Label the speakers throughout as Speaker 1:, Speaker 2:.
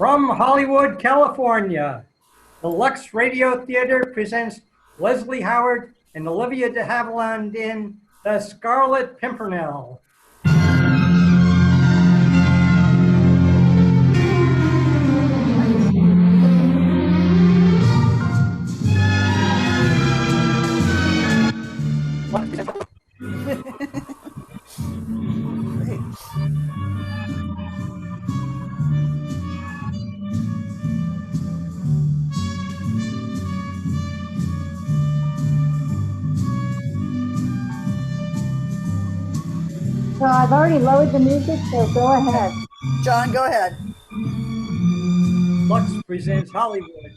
Speaker 1: From Hollywood, California, the Lux Radio Theater presents Leslie Howard and Olivia de Havilland in The Scarlet Pimpernel.
Speaker 2: So I've already lowered the music, so go ahead.
Speaker 3: John, go ahead.
Speaker 1: Lux presents Hollywood.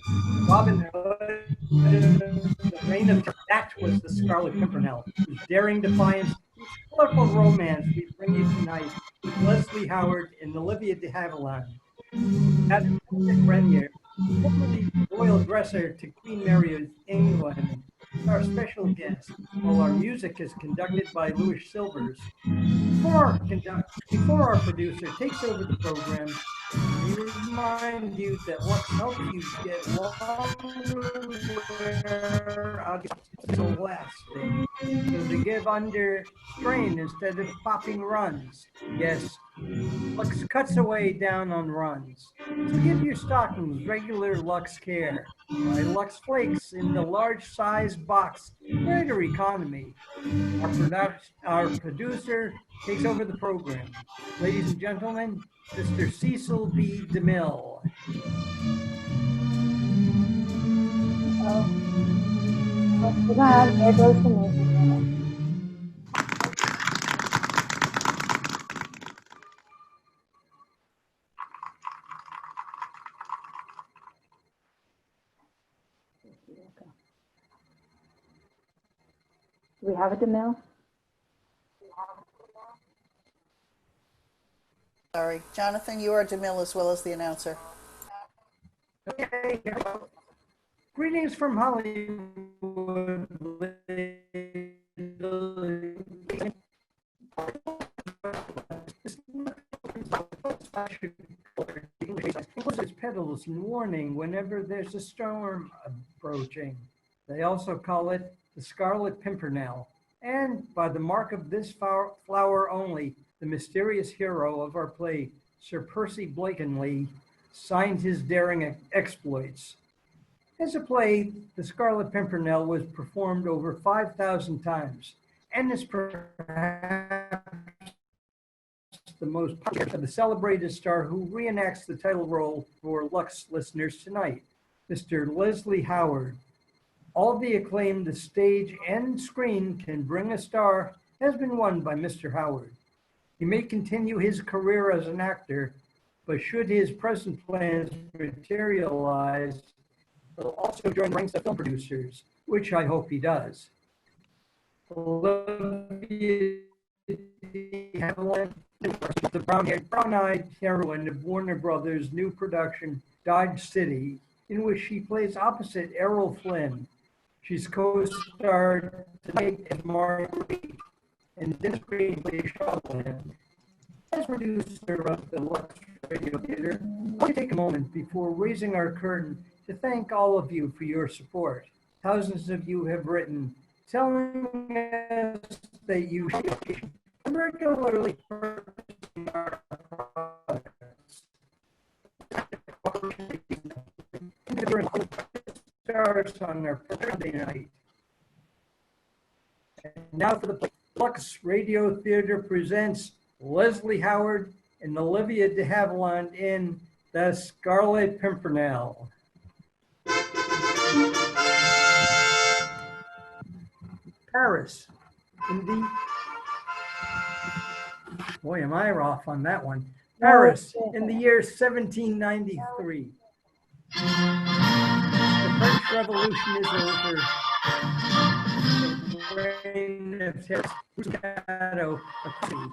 Speaker 1: Robin Hood, the reign of that was the Scarlet Pimpernel, whose daring defiance, whose colorful romance we bring you tonight with Leslie Howard and Olivia de Havilland. At Grenier, formerly royal dresser to Queen Mary of England, our special guest, while our music is conducted by Louis Silvers. Before our producer takes over the program, we remind you that what helps you get longer lasting, so to give under strain instead of popping runs. Yes, Lux cuts away down on runs. So give your stockings regular Lux care. Buy Lux Flakes in the large size box, greater economy. Our producer takes over the program. Ladies and gentlemen, Mr. Cecil B. DeMille.
Speaker 2: Oh, God, there goes the music. Do we have a DeMille?
Speaker 3: Sorry. Jonathan, you are DeMille as well as the announcer.
Speaker 1: Okay. Greetings from Hollywood. Its petals and warning whenever there's a storm approaching. They also call it the Scarlet Pimpernel, and by the mark of this flower only, the mysterious hero of our play, Sir Percy Blakeney, signed his daring exploits. As a play, the Scarlet Pimpernel was performed over 5,000 times, and is perhaps the most popular of the celebrated star who reenacts the title role for Lux listeners tonight, Mr. Leslie Howard. All the acclaim the stage and screen can bring a star has been won by Mr. Howard. He may continue his career as an actor, but should his present plans materialize, he'll also join ranks of film producers, which I hope he does. Olivia de Havilland, the brown-eyed heroine of Warner Brothers' new production, Dodge City, in which she plays opposite Errol Flynn. She's co-starred tonight as Marguerite, and this screen plays Chauvelin. As producer of the Lux Radio Theater, I'll take a moment before raising our curtain to thank all of you for your support. Thousands of you have written telling us that you regularly purchasing our products. Stars on our Friday night. And now for the Lux Radio Theater presents Leslie Howard and Olivia de Havilland in The Scarlet Pimpernel. Paris, in the... Boy, am I off on that one. Paris, in the year 1793. The French Revolution is over. The reign of shadow of sea.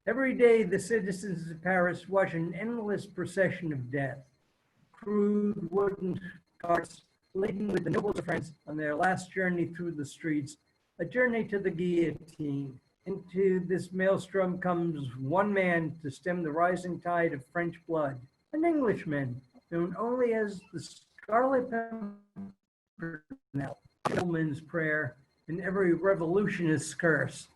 Speaker 1: Every day, the citizens of Paris watch an endless procession of death. Crude wooden carts laden with the nobles of France on their last journey through the streets, a journey to the guillotine, Into this maelstrom comes one man to stem the rising tide of French blood, an Englishman known only as the Scarlet Pimpernel, Chauvelin's prayer, and every revolutionist's curse.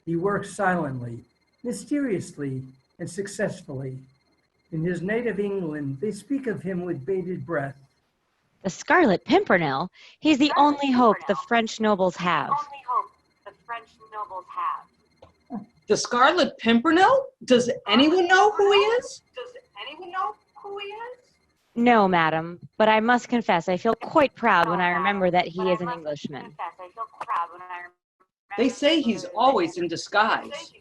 Speaker 1: He works silently, mysteriously, and successfully. In his native England, they speak of him with bated breath.
Speaker 4: The Scarlet Pimpernel? He's the only hope the French nobles have.
Speaker 5: The Scarlet Pimpernel? Does anyone know who he is?
Speaker 4: No, madam, but I must confess I feel quite proud when I remember that he is an Englishman.
Speaker 5: They say he's always in disguise.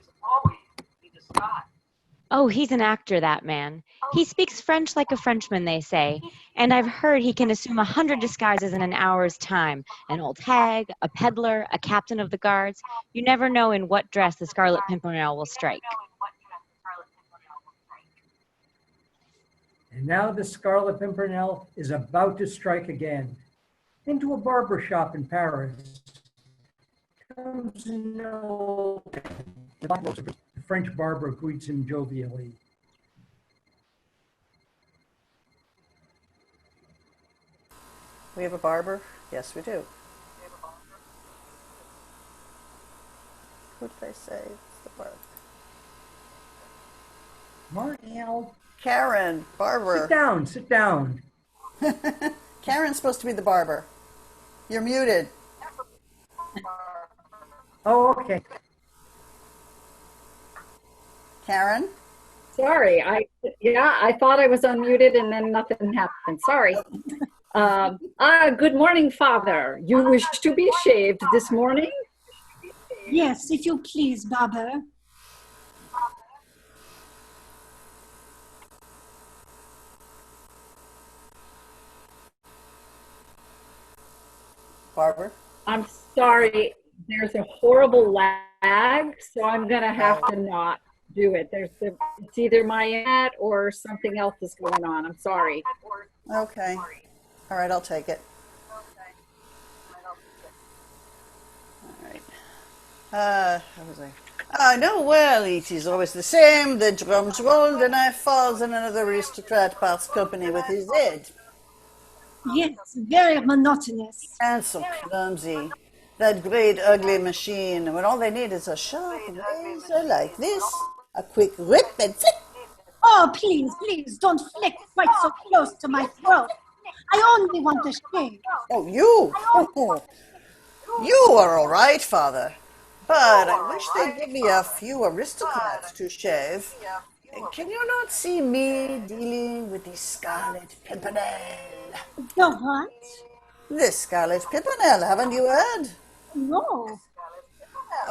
Speaker 4: Oh, he's an actor, that man. He speaks French like a Frenchman, they say, and I've heard he can assume 100 disguises in an hour's time. An old hag, a peddler, a captain of the guards. You never know in what dress the Scarlet Pimpernel will strike.
Speaker 1: And now the Scarlet Pimpernel is about to strike again. Into a barber shop in Paris comes an old man. The French barber greets him jovially.
Speaker 3: We have a barber? Yes, we do. Who did I say? It's the barber.
Speaker 1: Martel,
Speaker 3: Karen, barber.
Speaker 1: sit down.
Speaker 3: Karen's supposed to be the barber. You're muted.
Speaker 1: Oh, okay.
Speaker 3: Karen?
Speaker 6: Sorry, I thought I was unmuted and then nothing happened. Sorry. Good morning, Father. You wish to be shaved this morning?
Speaker 7: Yes, if you please, barber.
Speaker 3: Barber?
Speaker 6: I'm sorry, there's a horrible lag, so I'm gonna have to not do it. It's either my internet or something else is going on. I'm sorry.
Speaker 3: Okay. All right, I'll take it. All right. How was I? No, well, it is always the same. The drums roll, the knife falls, and another aristocrat parts company with his head.
Speaker 7: Yes, very monotonous.
Speaker 3: And so clumsy. That great ugly machine, when all they need is a sharp razor like this, a quick rip and flick.
Speaker 7: Oh, please, don't flick quite so close to my throat. I only want to shave.
Speaker 3: Oh, you! You are all right, Father. But I wish they'd give me a few aristocrats to shave. Can you not see me dealing with the Scarlet Pimpernel?
Speaker 7: The what?
Speaker 3: The Scarlet Pimpernel, haven't you heard?
Speaker 7: No.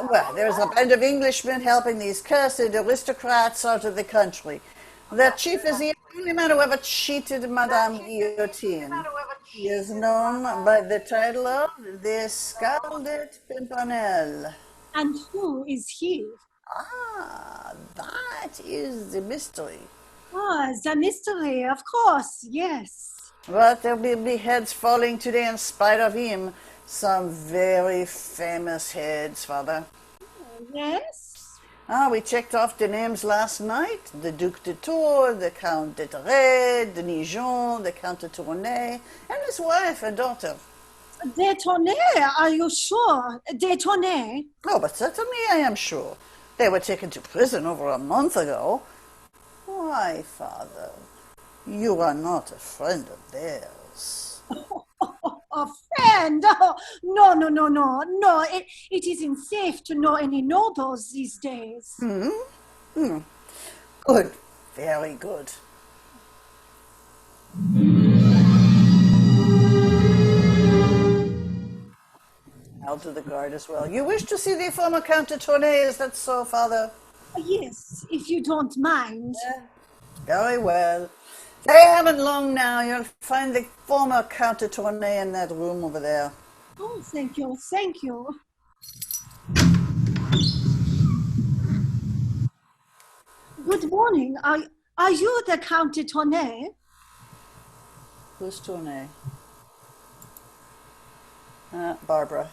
Speaker 3: Well, there's a band of Englishmen helping these cursed aristocrats out of the country. Their chief is the only man who ever cheated Madame Guillotine. He is known by the title of the Scarlet Pimpernel.
Speaker 7: And who is he?
Speaker 3: Ah, that is the mystery.
Speaker 7: Ah, the mystery, of course, yes.
Speaker 3: But there will be heads falling today in spite of him. Some very famous heads, Father.
Speaker 7: Yes?
Speaker 3: We checked off the names last night. The Duc de Tours, the Count de Terray, de Nijon, the Count de Tournay, and his wife and daughter.
Speaker 7: De Tournay, are you sure? De Tournay?
Speaker 3: Oh, but certainly I am sure. They were taken to prison over a month ago. Why, Father, you are not a friend of theirs.
Speaker 7: A friend? Oh, no. It isn't safe to know any nobles these days.
Speaker 3: Good, very good. I'll do the guard as well. You wish to see the former Count de Tournay, is that so, Father?
Speaker 7: Yes, if you don't mind.
Speaker 3: Very well. They haven't long now. You'll find the former Count de Tournay in that room over there.
Speaker 7: Oh, thank you. Good morning. Are you the Count de Tournay?
Speaker 3: Who's Tournay? Barbara.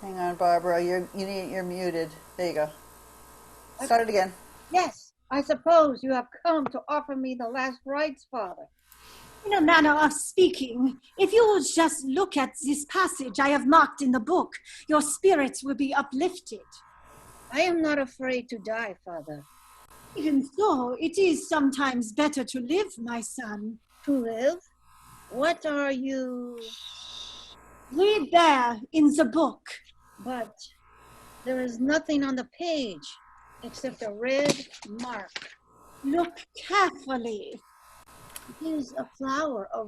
Speaker 3: Hang on, Barbara. You're muted. There you go. Start it again.
Speaker 8: Yes, I suppose you have come to offer me the last rites, Father.
Speaker 7: In a manner of speaking, if you will just look at this passage I have marked in the book, your spirits will be uplifted.
Speaker 8: I am not afraid to die, Father.
Speaker 7: Even so, it is sometimes better to live, my son.
Speaker 8: To live? What are you?
Speaker 7: Read there in the book.
Speaker 8: But there is nothing on the page except a red mark.
Speaker 7: Look carefully.
Speaker 8: It is a flower, a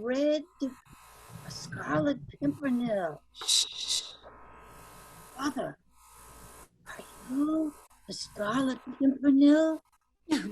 Speaker 8: Scarlet Pimpernel. Father, are you the Scarlet Pimpernel?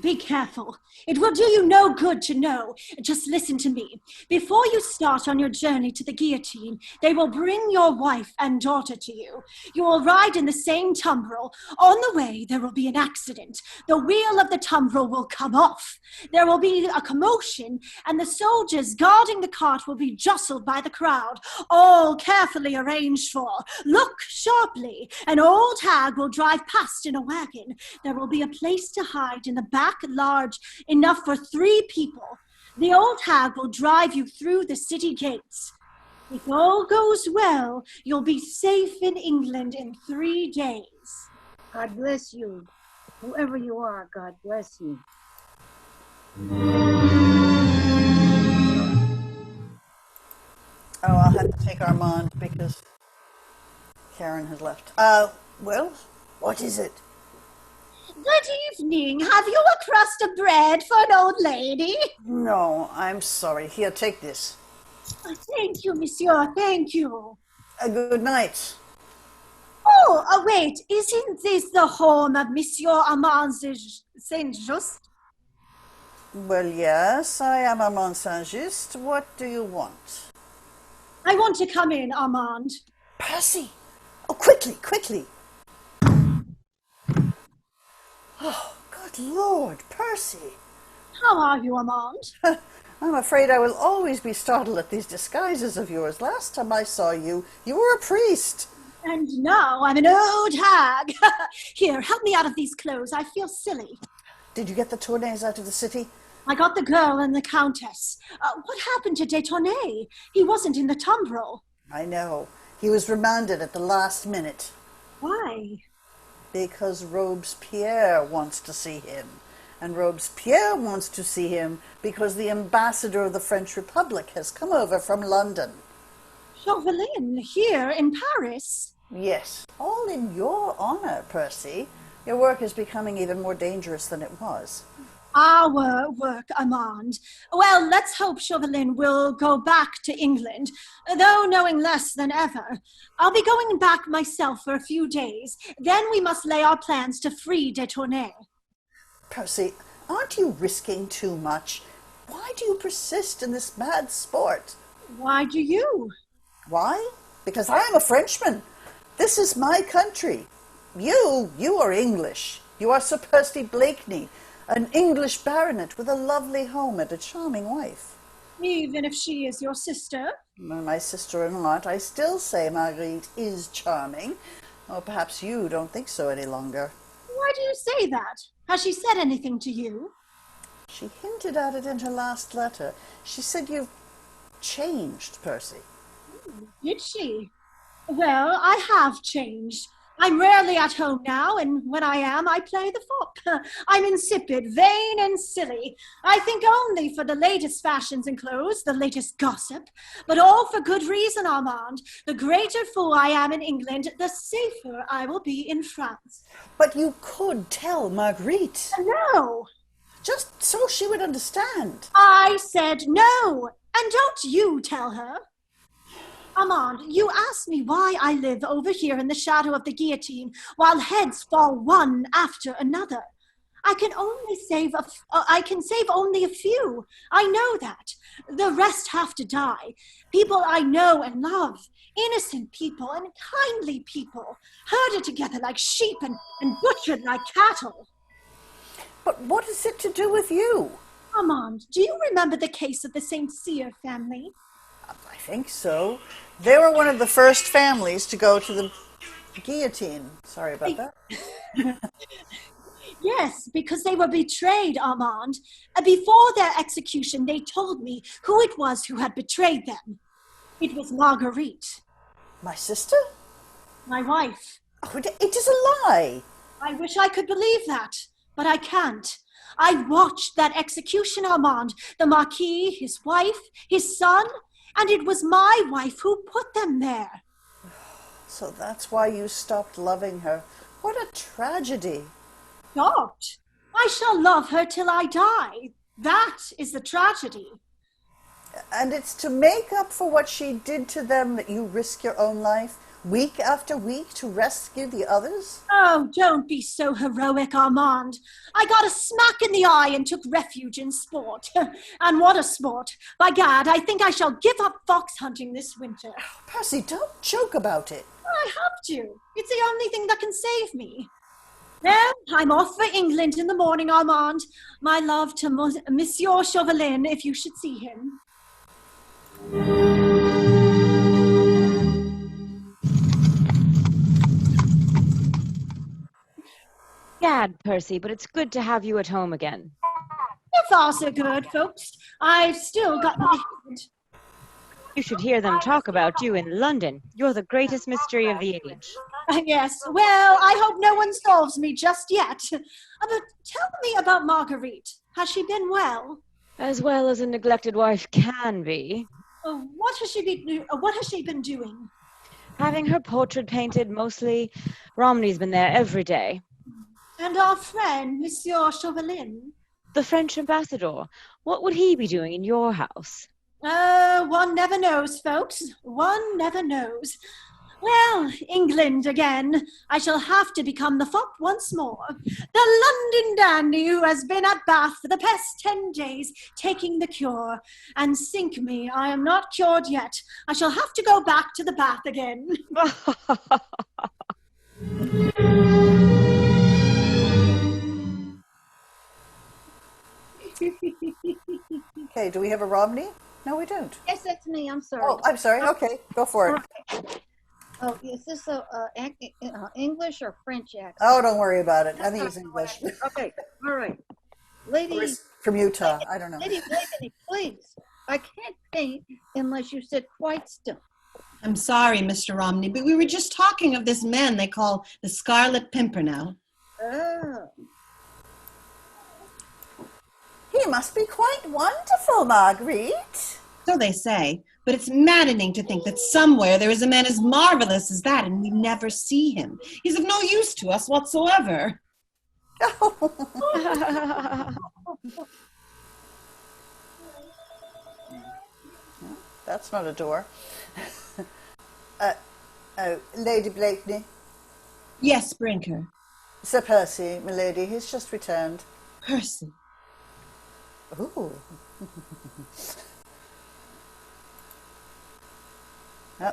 Speaker 7: Be careful. It will do you no good to know. Just listen to me. Before you start on your journey to the guillotine, they will bring your wife and daughter to you. You will ride in the same tumbril. On the way, there will be an accident. The wheel of the tumbril will come off. There will be a commotion, and the soldiers guarding the cart will be jostled by the crowd, all carefully arranged for. Look sharply. An old hag will drive past in a wagon. There will be a place to hide in the back, large enough for 3 people. The old hag will drive you through the city gates. If all goes well, you'll be safe in England in 3 days.
Speaker 8: God bless you. Whoever you are, God bless you.
Speaker 3: Oh, I'll have to take Armand because Karen has left. Well, what is it?
Speaker 7: Good evening. Have you a crust of bread for an old lady?
Speaker 3: No, I'm sorry. Here, take this.
Speaker 7: Thank you, monsieur. Thank you.
Speaker 3: Good night.
Speaker 7: Oh, wait. Isn't this the home of Monsieur Armand Saint-Just?
Speaker 3: Well, yes, I am Armand Saint-Just. What do you want?
Speaker 7: I want to come in, Armand.
Speaker 3: Percy! Oh, quickly, quickly! Oh, good Lord, Percy!
Speaker 7: How are you, Armand?
Speaker 3: I'm afraid I will always be startled at these disguises of yours. Last time I saw you, you were a priest.
Speaker 7: And now I'm an old hag. Here, help me out of these clothes. I feel silly.
Speaker 3: Did you get the Tournays out of the city?
Speaker 7: I got the girl and the countess. What happened to de Tournay? He wasn't in the tumbril.
Speaker 3: I know. He was remanded at the last minute.
Speaker 7: Why?
Speaker 3: Because Robespierre wants to see him. And Robespierre wants to see him because the ambassador of the French Republic has come over from London.
Speaker 7: Chauvelin, here in Paris?
Speaker 3: Yes, all in your honor, Percy. Your work is becoming even more dangerous than it was.
Speaker 7: Our work, Armand. Well, let's hope Chauvelin will go back to England, though knowing less than ever. I'll be going back myself for a few days. Then we must lay our plans to free de Tournay.
Speaker 3: Percy, aren't you risking too much? Why do you persist in this mad sport?
Speaker 7: Why do you?
Speaker 3: Why? Because I am a Frenchman. This is my country. You are English. You are Sir Percy Blakeney, an English baronet with a lovely home and a charming wife.
Speaker 7: Even if she is your sister?
Speaker 3: My sister-in-law, I still say Marguerite is charming. Or perhaps you don't think so any longer.
Speaker 7: Why do you say that? Has she said anything to you?
Speaker 3: She hinted at it in her last letter. She said you've changed, Percy.
Speaker 7: Did she? Well, I have changed. I'm rarely at home now, and when I am, I play the fop. I'm insipid, vain, and silly. I think only for the latest fashions in clothes, the latest gossip, but all for good reason, Armand. The greater fool I am in England, the safer I will be in France.
Speaker 3: But you could tell Marguerite.
Speaker 7: No.
Speaker 3: Just so she would understand.
Speaker 7: I said no, and don't you tell her. Armand, you asked me why I live over here in the shadow of the guillotine while heads fall one after another. I can save only a few. I know that. The rest have to die. People I know and love. Innocent people and kindly people. Herded together like sheep and butchered like cattle.
Speaker 3: But what is it to do with you?
Speaker 7: Armand, do you remember the case of the St. Cyr family?
Speaker 3: I think so. They were one of the first families to go to the guillotine. Sorry about that.
Speaker 7: Yes, because they were betrayed, Armand. Before their execution, they told me who it was who had betrayed them. It was Marguerite,
Speaker 3: My sister?
Speaker 7: my wife.
Speaker 3: Oh, it is a lie.
Speaker 7: I wish I could believe that, but I can't. I watched that execution, Armand. The Marquis, his wife, his son, and it was my wife who put them there.
Speaker 3: So that's why you stopped loving her. What a tragedy.
Speaker 7: Stopped. I shall love her till I die. That is the tragedy.
Speaker 3: And it's to make up for what she did to them that you risk your own life, week after week, to rescue the others?
Speaker 7: Oh, don't be so heroic, Armand. I got a smack in the eye and took refuge in sport. And what a sport. By gad, I think I shall give up fox hunting this winter.
Speaker 3: Percy, don't joke about it.
Speaker 7: I have to. It's the only thing that can save me. Well, I'm off for England in the morning, Armand. My love to Monsieur Chauvelin, if you should see him.
Speaker 4: Gad, Percy, but it's good to have you at home again.
Speaker 7: If all so good, folks. I've still got my head.
Speaker 4: You should hear them talk about you in London. You're the greatest mystery of the age.
Speaker 7: Yes, well, I hope no one solves me just yet. But tell me about Marguerite. Has she been well?
Speaker 4: As well as a neglected wife can be.
Speaker 7: What has she been doing?
Speaker 4: Having her portrait painted mostly. Romney's been there every day.
Speaker 7: And our friend, Monsieur Chauvelin?
Speaker 4: The French ambassador. What would he be doing in your house?
Speaker 7: One never knows, folks. One never knows. Well, England again. I shall have to become the fop once more. The London dandy who has been at Bath for the past 10 days, taking the cure. And sink me, I am not cured yet. I shall have to go back to the bath again.
Speaker 3: Okay, do we have a Romney? No, we don't.
Speaker 8: Yes, that's me. I'm sorry.
Speaker 3: Oh, I'm sorry. Okay, go for it.
Speaker 8: Oh, is this a English or French accent?
Speaker 3: Oh, don't worry about it. I think it's English.
Speaker 8: Okay, all right. Lady,
Speaker 3: From Utah. I don't know.
Speaker 8: Lady Blakeney, please. I can't paint unless you sit quite still.
Speaker 9: I'm sorry, Mr. Romney, but we were just talking of this man they call the Scarlet Pimpernel.
Speaker 8: Oh.
Speaker 3: He must be quite wonderful, Marguerite.
Speaker 9: So they say, but it's maddening to think that somewhere there is a man as marvelous as that and we never see him. He's of no use to us whatsoever.
Speaker 3: That's not a door. Lady Blakeney.
Speaker 9: Yes, Brinker.
Speaker 3: Sir Percy, milady, he's just returned.
Speaker 9: Percy.
Speaker 3: Ooh.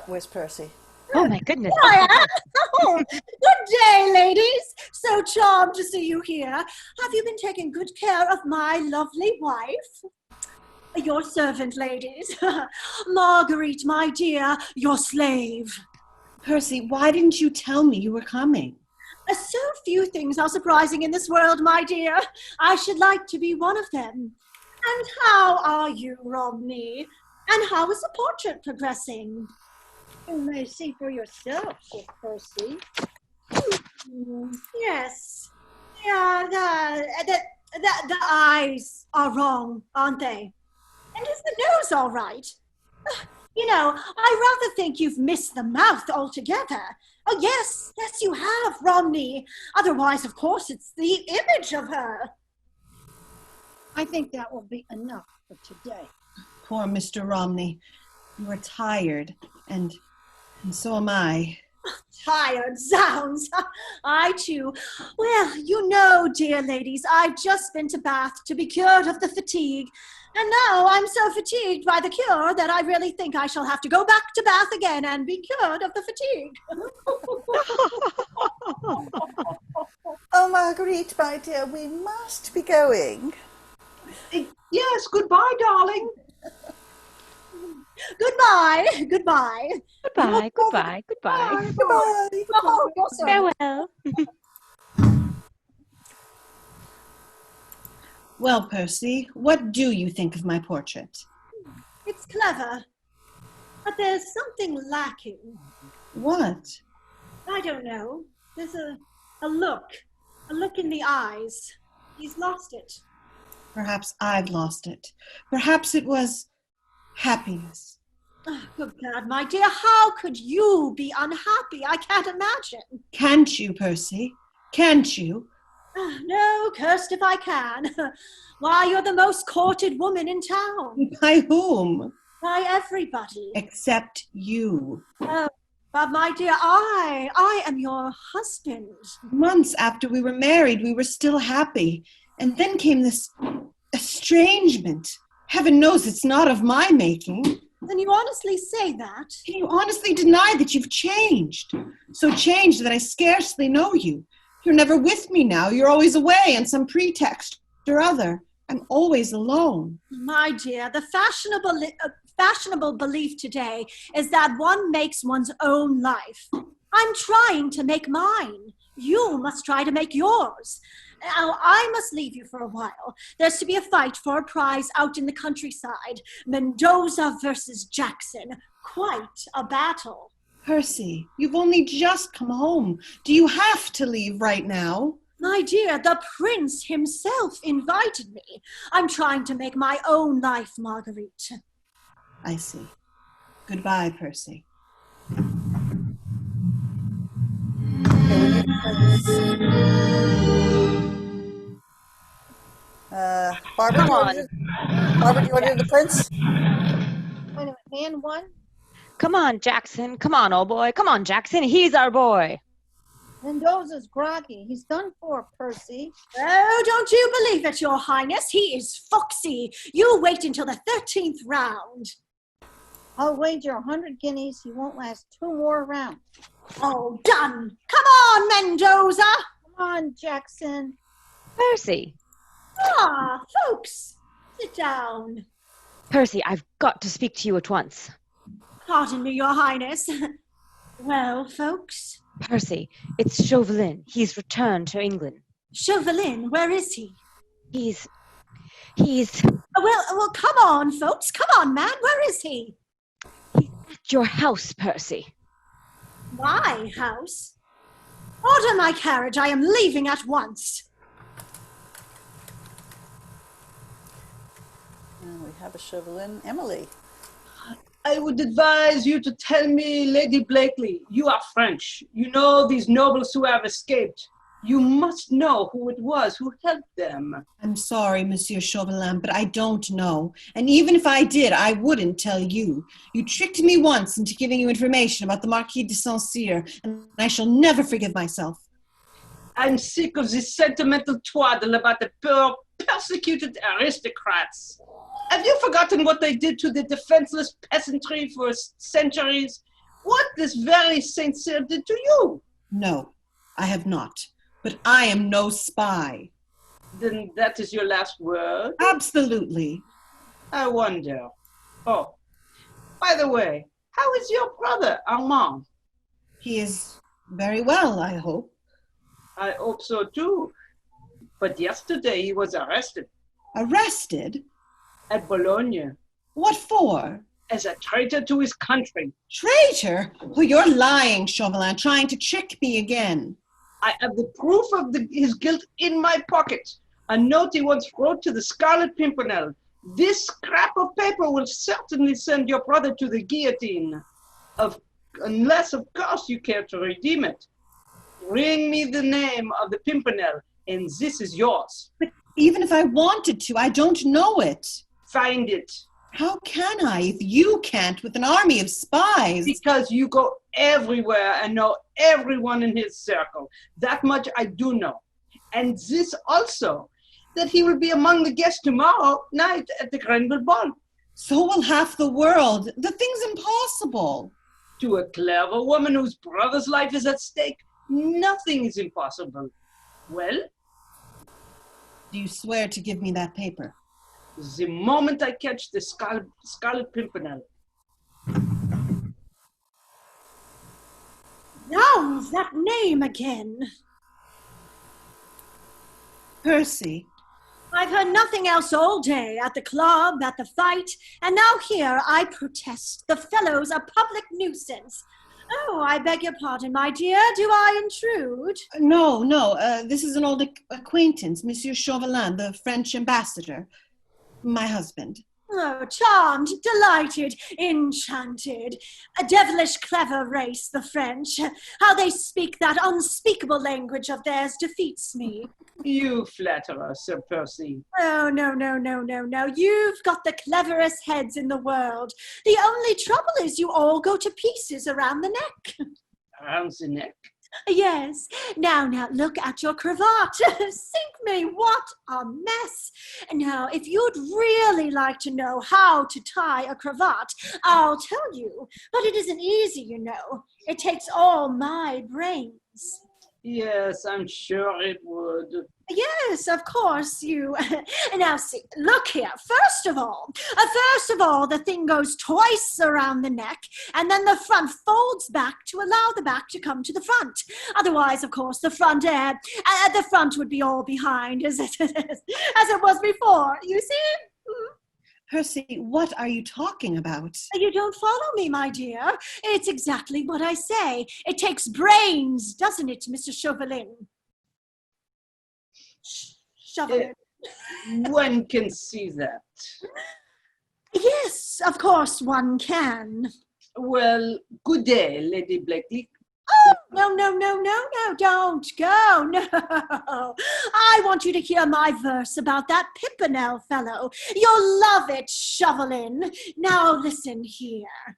Speaker 3: Where's Percy?
Speaker 4: Oh, my goodness.
Speaker 7: Oh, good day, ladies. So charmed to see you here. Have you been taking good care of my lovely wife? Your servant, ladies. Marguerite, my dear, your slave.
Speaker 9: Percy, why didn't you tell me you were coming?
Speaker 7: So few things are surprising in this world, my dear. I should like to be one of them. And how are you, Romney? And how is the portrait progressing?
Speaker 8: You may see for yourself, Sir Percy.
Speaker 7: Yes. Yeah, the eyes are wrong, aren't they? And is the nose all right? You know, I rather think you've missed the mouth altogether. Oh, yes, you have, Romney. Otherwise, of course, it's the image of her.
Speaker 8: I think that will be enough for today.
Speaker 9: Poor Mr. Romney. You are tired, and so am I.
Speaker 7: Tired, zounds. I too. Well, you know, dear ladies, I've just been to Bath to be cured of the fatigue. And now I'm so fatigued by the cure that I really think I shall have to go back to Bath again and be cured of the fatigue.
Speaker 3: Oh, Marguerite, my dear, we must be going.
Speaker 5: Yes, goodbye, darling.
Speaker 7: Goodbye, goodbye.
Speaker 4: Goodbye, goodbye, goodbye.
Speaker 3: Goodbye.
Speaker 6: Oh, go, sir.
Speaker 4: Farewell.
Speaker 9: Well, Percy, what do you think of my portrait?
Speaker 7: It's clever, but there's something lacking.
Speaker 9: What?
Speaker 7: I don't know. There's a look in the eyes. He's lost it.
Speaker 9: Perhaps I've lost it. Perhaps it was happiness.
Speaker 7: Oh, good God, my dear, how could you be unhappy? I can't imagine.
Speaker 9: Can't you, Percy? Can't you?
Speaker 7: No, cursed if I can. Why, you're the most courted woman in town.
Speaker 9: By whom?
Speaker 7: By everybody.
Speaker 9: Except you.
Speaker 7: Oh, but my dear, I am your husband.
Speaker 9: Months after we were married, we were still happy. And then came this estrangement. Heaven knows it's not of my making.
Speaker 7: Then you honestly say that?
Speaker 9: Can you honestly deny that you've changed? So changed that I scarcely know you. You're never with me now. You're always away on some pretext or other. I'm always alone.
Speaker 7: My dear, the fashionable belief today is that one makes one's own life. I'm trying to make mine. You must try to make yours. Now, I must leave you for a while. There's to be a fight for a prize out in the countryside. Mendoza versus Jackson. Quite a battle.
Speaker 9: Percy, you've only just come home. Do you have to leave right now?
Speaker 7: My dear, the prince himself invited me. I'm trying to make my own life, Marguerite.
Speaker 9: I see. Goodbye, Percy.
Speaker 3: Barbara, Barbara, do you want to do the prince?
Speaker 8: Wait a minute, man one?
Speaker 4: Come on, Jackson. Come on, old boy. Come on, Jackson. He's our boy.
Speaker 8: Mendoza's groggy. He's done for, Percy.
Speaker 7: Oh, don't you believe it, your highness. He is foxy. You wait until the 13th round.
Speaker 8: I'll wager 100 guineas he won't last 2 more rounds.
Speaker 7: Oh, done. Come on, Mendoza.
Speaker 8: Come on, Jackson.
Speaker 4: Percy.
Speaker 7: Ah, folks, sit down.
Speaker 4: Percy, I've got to speak to you at once.
Speaker 7: Pardon me, your highness. Well, folks?
Speaker 4: Percy, it's Chauvelin. He's returned to England.
Speaker 7: Chauvelin, where is he?
Speaker 4: He's...
Speaker 7: Well, come on, folks. Come on, man. Where is he?
Speaker 4: He's at your house, Percy.
Speaker 7: My house? Order my carriage. I am leaving at once.
Speaker 3: We have a Chauvelin. Emily.
Speaker 5: I would advise you to tell me, Lady Blakeney, you are French. You know these nobles who have escaped. You must know who it was who helped them.
Speaker 9: I'm sorry, Monsieur Chauvelin, but I don't know. And even if I did, I wouldn't tell you. You tricked me once into giving you information about the Marquis de Saint-Cyr, and I shall never forgive myself.
Speaker 5: I'm sick of this sentimental twaddle about the poor, persecuted aristocrats. Have you forgotten what they did to the defenseless peasantry for centuries? What this very Saint Cyr did to you?
Speaker 9: No, I have not. But I am no spy.
Speaker 5: Then that is your last word?
Speaker 9: Absolutely.
Speaker 5: I wonder. Oh, by the way, how is your brother, Armand?
Speaker 9: He is very well, I hope.
Speaker 5: I hope so too. But yesterday he was arrested.
Speaker 9: Arrested?
Speaker 5: At Bologna.
Speaker 9: What for?
Speaker 5: As a traitor to his country.
Speaker 9: Traitor? Oh, you're lying, Chauvelin, trying to trick me again.
Speaker 5: I have the proof of his guilt in my pocket. A note he once wrote to the Scarlet Pimpernel. This scrap of paper will certainly send your brother to the guillotine. Unless, of course, you care to redeem it. Bring me the name of the Pimpernel, and this is yours.
Speaker 9: But even if I wanted to, I don't know it.
Speaker 5: Find it.
Speaker 9: How can I if you can't with an army of spies?
Speaker 5: Because you go everywhere and know everyone in his circle. That much I do know. And this also, that he will be among the guests tomorrow night at the Grenville Ball.
Speaker 9: So will half the world. The thing's impossible.
Speaker 5: To a clever woman whose brother's life is at stake, nothing is impossible. Well?
Speaker 9: Do you swear to give me that paper?
Speaker 5: The moment I catch the Scarlet Pimpernel,
Speaker 7: Charles, that name again.
Speaker 9: Percy.
Speaker 7: I've heard nothing else all day, at the club, at the fight, and now here I protest. The fellow's a public nuisance. Oh, I beg your pardon, my dear. Do I intrude?
Speaker 9: No, no. This is an old acquaintance, Monsieur Chauvelin, the French ambassador. My husband.
Speaker 7: Oh, charmed, delighted, enchanted. A devilish clever race, the French. How they speak that unspeakable language of theirs defeats me.
Speaker 5: You flatter us, Sir Percy.
Speaker 7: Oh, no, no, no, no, no. You've got the cleverest heads in the world. The only trouble is you all go to pieces around the neck.
Speaker 5: Around the neck?
Speaker 7: Yes. Now, look at your cravat. Sink me, what a mess. Now, if you'd really like to know how to tie a cravat, I'll tell you. But it isn't easy, you know. It takes all my brains.
Speaker 5: Yes, I'm sure it would.
Speaker 7: Yes, of course, you. Now, see, look here. First of all, the thing goes twice around the neck, and then the front folds back to allow the back to come to the front. Otherwise, of course, the front would be all behind, as it was before. You see?
Speaker 9: Percy, what are you talking about?
Speaker 7: You don't follow me, my dear. It's exactly what I say. It takes brains, doesn't it, Mr. Chauvelin? Chauvelin.
Speaker 5: One can see that.
Speaker 7: Yes, of course one can.
Speaker 5: Well, good day, Lady Blakeney.
Speaker 7: Oh, no, don't go, no. I want you to hear my verse about that Pimpernel fellow. You'll love it, Chauvelin. Now listen here.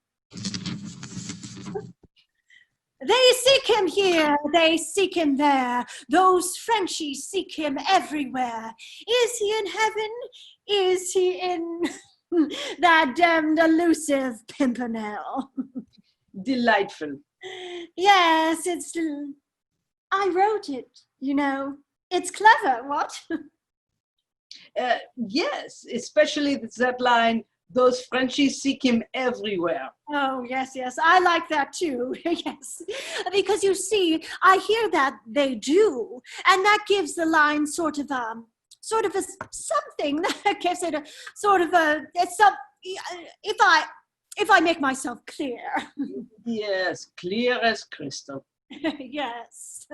Speaker 7: They seek him here, they seek him there. Those Frenchies seek him everywhere. Is he in heaven? Is he in that damned elusive Pimpernel?
Speaker 5: Delightful.
Speaker 7: Yes, I wrote it, you know. It's clever, what?
Speaker 5: Yes, especially that line, those Frenchies seek him everywhere.
Speaker 7: Oh, yes, I like that too, yes. Because you see, I hear that they do, and that gives the line sort of a something that gives it a sort of a, if I make myself clear.
Speaker 5: Yes, clear as crystal.
Speaker 7: Yes.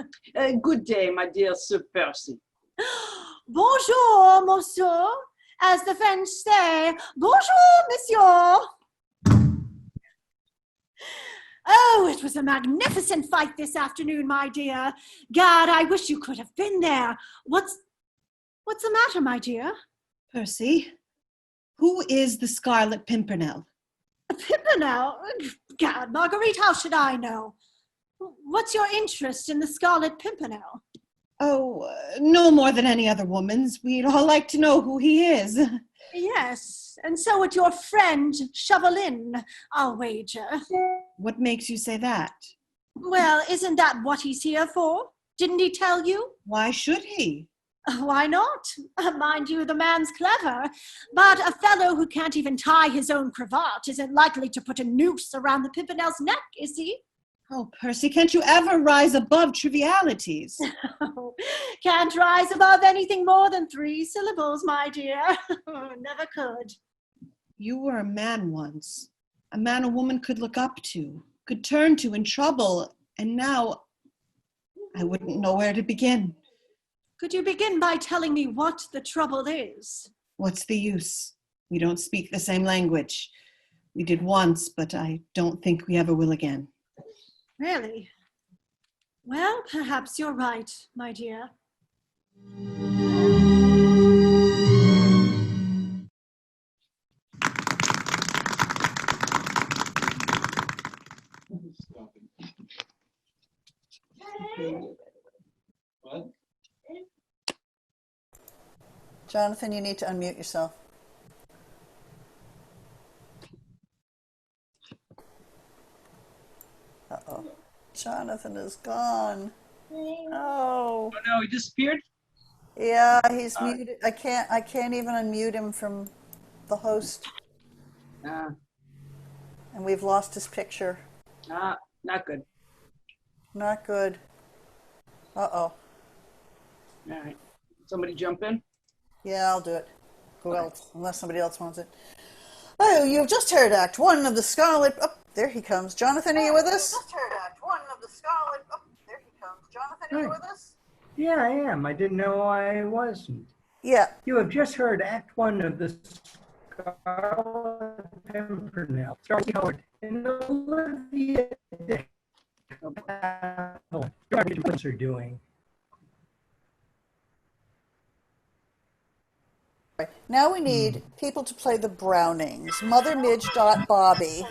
Speaker 5: Good day, my dear Sir Percy.
Speaker 7: Bonjour, monsieur. As the French say, bonjour, monsieur. Oh, it was a magnificent fight this afternoon, my dear. God, I wish you could have been there. What's the matter, my dear?
Speaker 9: Percy, who is the Scarlet Pimpernel?
Speaker 7: Pimpernel? God, Marguerite, how should I know? What's your interest in the Scarlet Pimpernel?
Speaker 9: Oh, no more than any other woman's. We'd all like to know who he is.
Speaker 7: Yes, and so would your friend Chauvelin, I'll wager.
Speaker 9: What makes you say that?
Speaker 7: Well, isn't that what he's here for? Didn't he tell you?
Speaker 9: Why should he?
Speaker 7: Why not? Mind you, the man's clever, but a fellow who can't even tie his own cravat isn't likely to put a noose around the Pimpernel's neck, is he?
Speaker 9: Oh, Percy, can't you ever rise above trivialities?
Speaker 7: Can't rise above anything more than 3 syllables, my dear. Never could.
Speaker 9: You were a man once. A man a woman could look up to, could turn to in trouble, and now I wouldn't know where to begin.
Speaker 7: Could you begin by telling me what the trouble is?
Speaker 9: What's the use? We don't speak the same language. We did once, but I don't think we ever will again.
Speaker 7: Really? Well, perhaps you're right, my dear.
Speaker 10: What?
Speaker 3: Jonathan, you need to unmute yourself. Uh-oh. Jonathan is gone. Oh.
Speaker 5: Oh no, he disappeared?
Speaker 3: Yeah, he's muted. I can't even unmute him from the host.
Speaker 5: Ah,
Speaker 3: And we've lost his picture.
Speaker 5: not good.
Speaker 3: Not good. Uh-oh.
Speaker 5: All right. Somebody jump in.
Speaker 3: Yeah, I'll do it. Who else? Unless somebody else wants it. Oh, you've just heard Act 1 of the Scarlet... Oh, there he comes. Jonathan, are you with us? Just heard Act 1 of the Scarlet... Oh, there he comes. Jonathan, are you with us?
Speaker 1: Yeah, I am. I didn't know I wasn't.
Speaker 3: Yeah.
Speaker 1: You have just heard Act 1 of the Scarlet Pimpernel, starring Howard and Olivia. What are doing?
Speaker 3: Now we need people to play the Brownings. Mother Midge dot Bobby.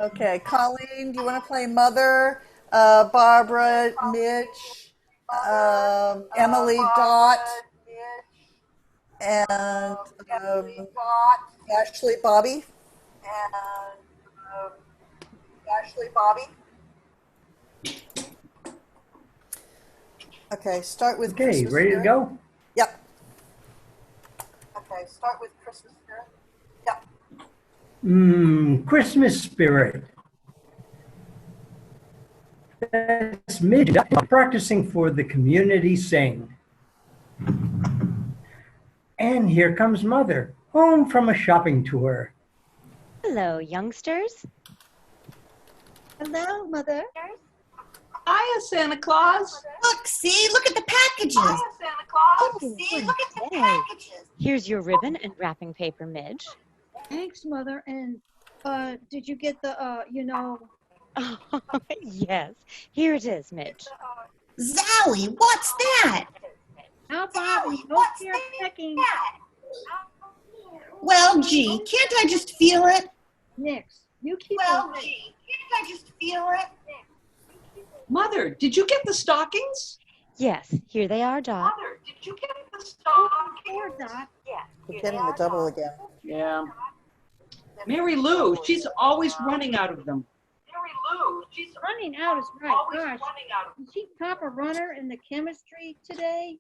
Speaker 3: Okay, Colleen, do you want to play Mother? Barbara, Mitch, Emily Dot, and Ashley Bobby. Okay, start with
Speaker 1: Okay,
Speaker 3: Christmas
Speaker 1: ready to
Speaker 3: Spirit.
Speaker 1: go?
Speaker 3: Yep. Okay, start with Christmas Spirit. Yep.
Speaker 1: Christmas spirit. That's Midge practicing for the community sing. And here comes Mother, home from a shopping tour.
Speaker 4: Hello, youngsters.
Speaker 8: Hello, Mother.
Speaker 5: Hiya, Santa Claus.
Speaker 9: Look, see, look at the packages.
Speaker 4: Here's your ribbon and wrapping paper, Midge.
Speaker 8: Thanks, Mother. And did you get the,
Speaker 4: Yes, here it is, Midge.
Speaker 9: Zowie, what's that?
Speaker 8: How about no fear pecking?
Speaker 9: Well, gee, can't I just feel it?
Speaker 8: Nix, you keep
Speaker 5: Mother, did you get the stockings?
Speaker 4: Yes, here they are, Dot.
Speaker 8: Poor Dot.
Speaker 3: We're getting the double again.
Speaker 5: Yeah. Mary Lou, she's always running out of them.
Speaker 8: Running out is right. Gosh, did she top a runner in the chemistry today?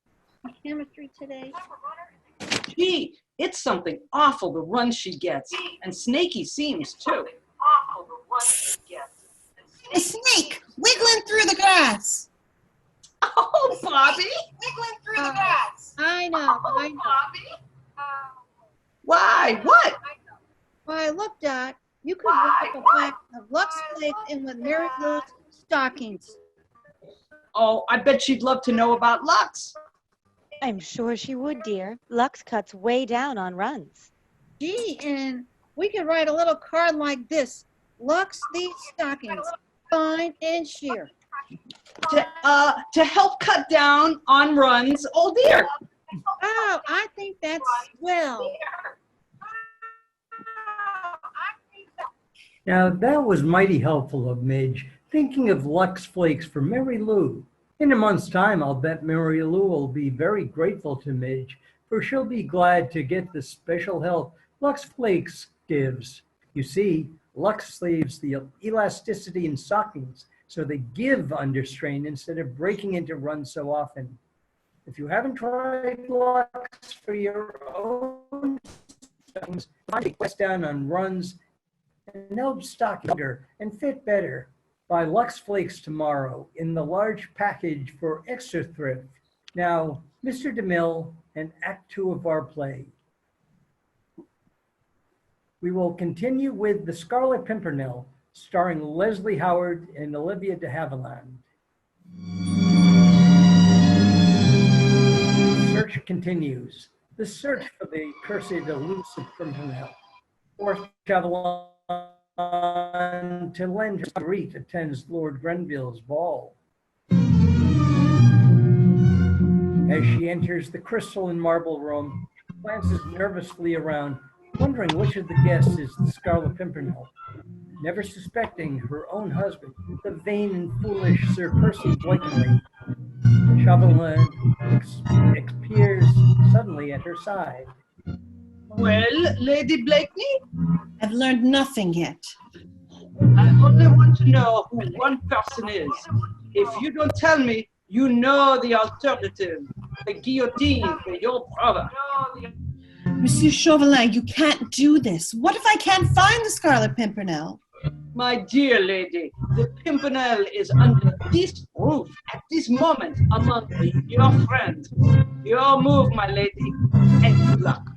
Speaker 5: Gee, it's something awful, the run she gets. And snaky seams, too.
Speaker 9: A snake wiggling through the grass.
Speaker 5: Oh, Bobby.
Speaker 8: I know.
Speaker 5: Why? What?
Speaker 8: Why, look, Dot, you could wrap a pack of Lux Flakes in with Mary Lou's stockings.
Speaker 5: Oh, I bet she'd love to know about Lux.
Speaker 4: I'm sure she would, dear. Lux cuts way down on runs.
Speaker 8: Gee, and we could write a little card like this. Lux these stockings, fine and sheer.
Speaker 5: To help cut down on runs. Oh, dear.
Speaker 8: Oh, I think that's swell.
Speaker 1: Now, that was mighty helpful of Midge, thinking of Lux Flakes for Mary Lou. In a month's time, I'll bet Mary Lou will be very grateful to Midge, for she'll be glad to get the special help Lux Flakes gives. You see, Lux leaves the elasticity in stockings, so they give under strain instead of breaking into runs so often. If you haven't tried Lux for your own stockings, find it cuts down on runs and help stock longer and fit better. Buy Lux Flakes tomorrow in the large package for extra thrift. Now, Mr. DeMille and Act 2 of our play. We will continue with The Scarlet Pimpernel, starring Leslie Howard and Olivia de Havilland. Search continues. The search for the cursed elusive Pimpernel. Forced Chauvelin to lend her Marguerite attends Lord Grenville's ball. As she enters the crystal and marble room, she glances nervously around, wondering which of the guests is the Scarlet Pimpernel. Never suspecting her own husband, the vain and foolish Sir Percy Blakeney. Chauvelin appears suddenly at her side.
Speaker 5: Well, Lady Blakeney?
Speaker 9: I've learned nothing yet.
Speaker 5: I only want to know who one person is. If you don't tell me, you know the alternative. The guillotine for your brother.
Speaker 9: Monsieur Chauvelin, you can't do this. What if I can't find the Scarlet Pimpernel?
Speaker 5: My dear lady, the Pimpernel is under this roof at this moment among your friends. Your move, my lady, and good luck.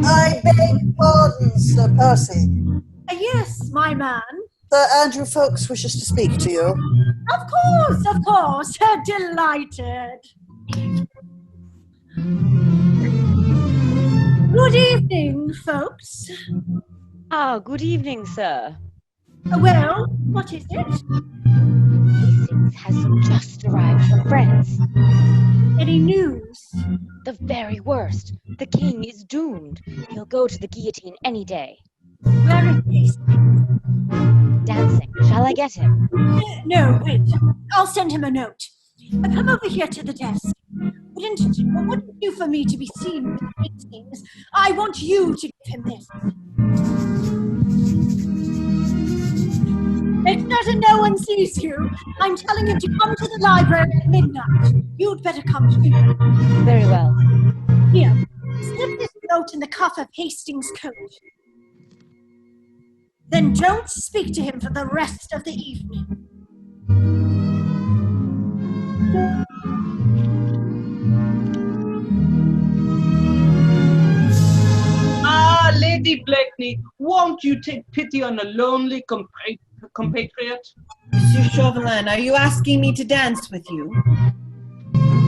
Speaker 3: I beg pardon, Sir Percy.
Speaker 7: Yes, my man.
Speaker 3: Sir Andrew Ffoulkes wishes to speak to you.
Speaker 7: Of course. Delighted. Good evening, folks.
Speaker 4: Ah, good evening, sir.
Speaker 7: Well, what is it?
Speaker 4: Hastings has just arrived from France.
Speaker 7: Any news?
Speaker 4: The very worst. The king is doomed. He'll go to the guillotine any day.
Speaker 7: Where is Hastings?
Speaker 4: Dancing. Shall I get him?
Speaker 7: No, wait. I'll send him a note. Come over here to the desk. Wouldn't it do for me to be seen with Hastings? I want you to give him this. Make certain no one sees you. I'm telling him to come to the library at midnight. You'd better come too.
Speaker 4: Very well.
Speaker 7: Here, slip this note in the cuff of Hastings' coat. Then don't speak to him for the rest of the evening.
Speaker 5: Ah, Lady Blakeney, won't you take pity on a lonely compatriot?
Speaker 9: Monsieur Chauvelin, are you asking me to dance with you?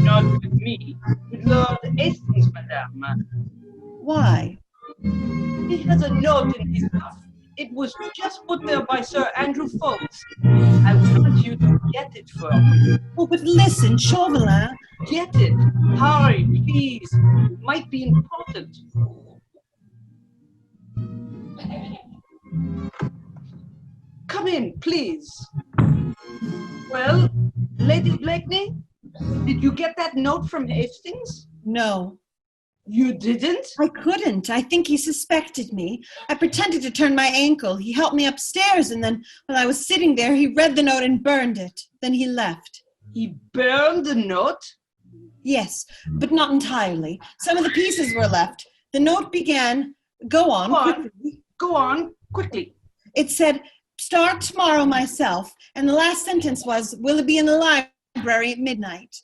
Speaker 5: Not with me, with Lord Hastings, madame.
Speaker 9: Why?
Speaker 5: He has a note in his cuff. It was just put there by Sir Andrew Ffoulkes. I want you to get it for me.
Speaker 9: Oh, but listen, Chauvelin.
Speaker 5: Get it. Hurry, please. It might be important. Come in, please. Well, Lady Blakeney, did you get that note from Hastings?
Speaker 9: No.
Speaker 5: You didn't?
Speaker 9: I couldn't. I think he suspected me. I pretended to turn my ankle. He helped me upstairs, and then while I was sitting there, he read the note and burned it. Then he left.
Speaker 5: He burned the note?
Speaker 9: Yes, but not entirely. Some of the pieces were left. The note began, go on.
Speaker 5: Go on, quickly.
Speaker 9: It said, start tomorrow myself. And the last sentence was, will it be in the library at midnight?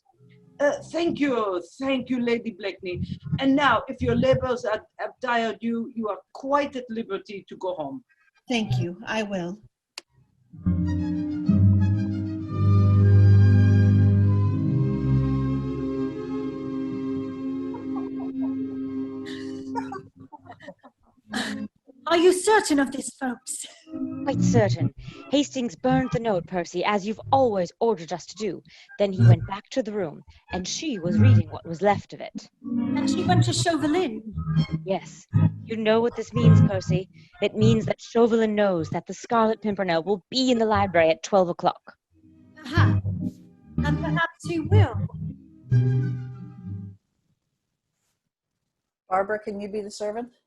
Speaker 5: Thank you, Lady Blakeney. And now, if your labors have tired you, you are quite at liberty to go home.
Speaker 9: Thank you, I will.
Speaker 7: Are you certain of this, folks?
Speaker 4: Quite certain. Hastings burned the note, Percy, as you've always ordered us to do. Then he went back to the room, and she was reading what was left of it.
Speaker 7: And she went to Chauvelin.
Speaker 4: Yes. You know what this means, Percy. It means that Chauvelin knows that the Scarlet Pimpernel will be in the library at 12 o'clock.
Speaker 7: Perhaps. And perhaps he will.
Speaker 3: Barbara, can you be the servant?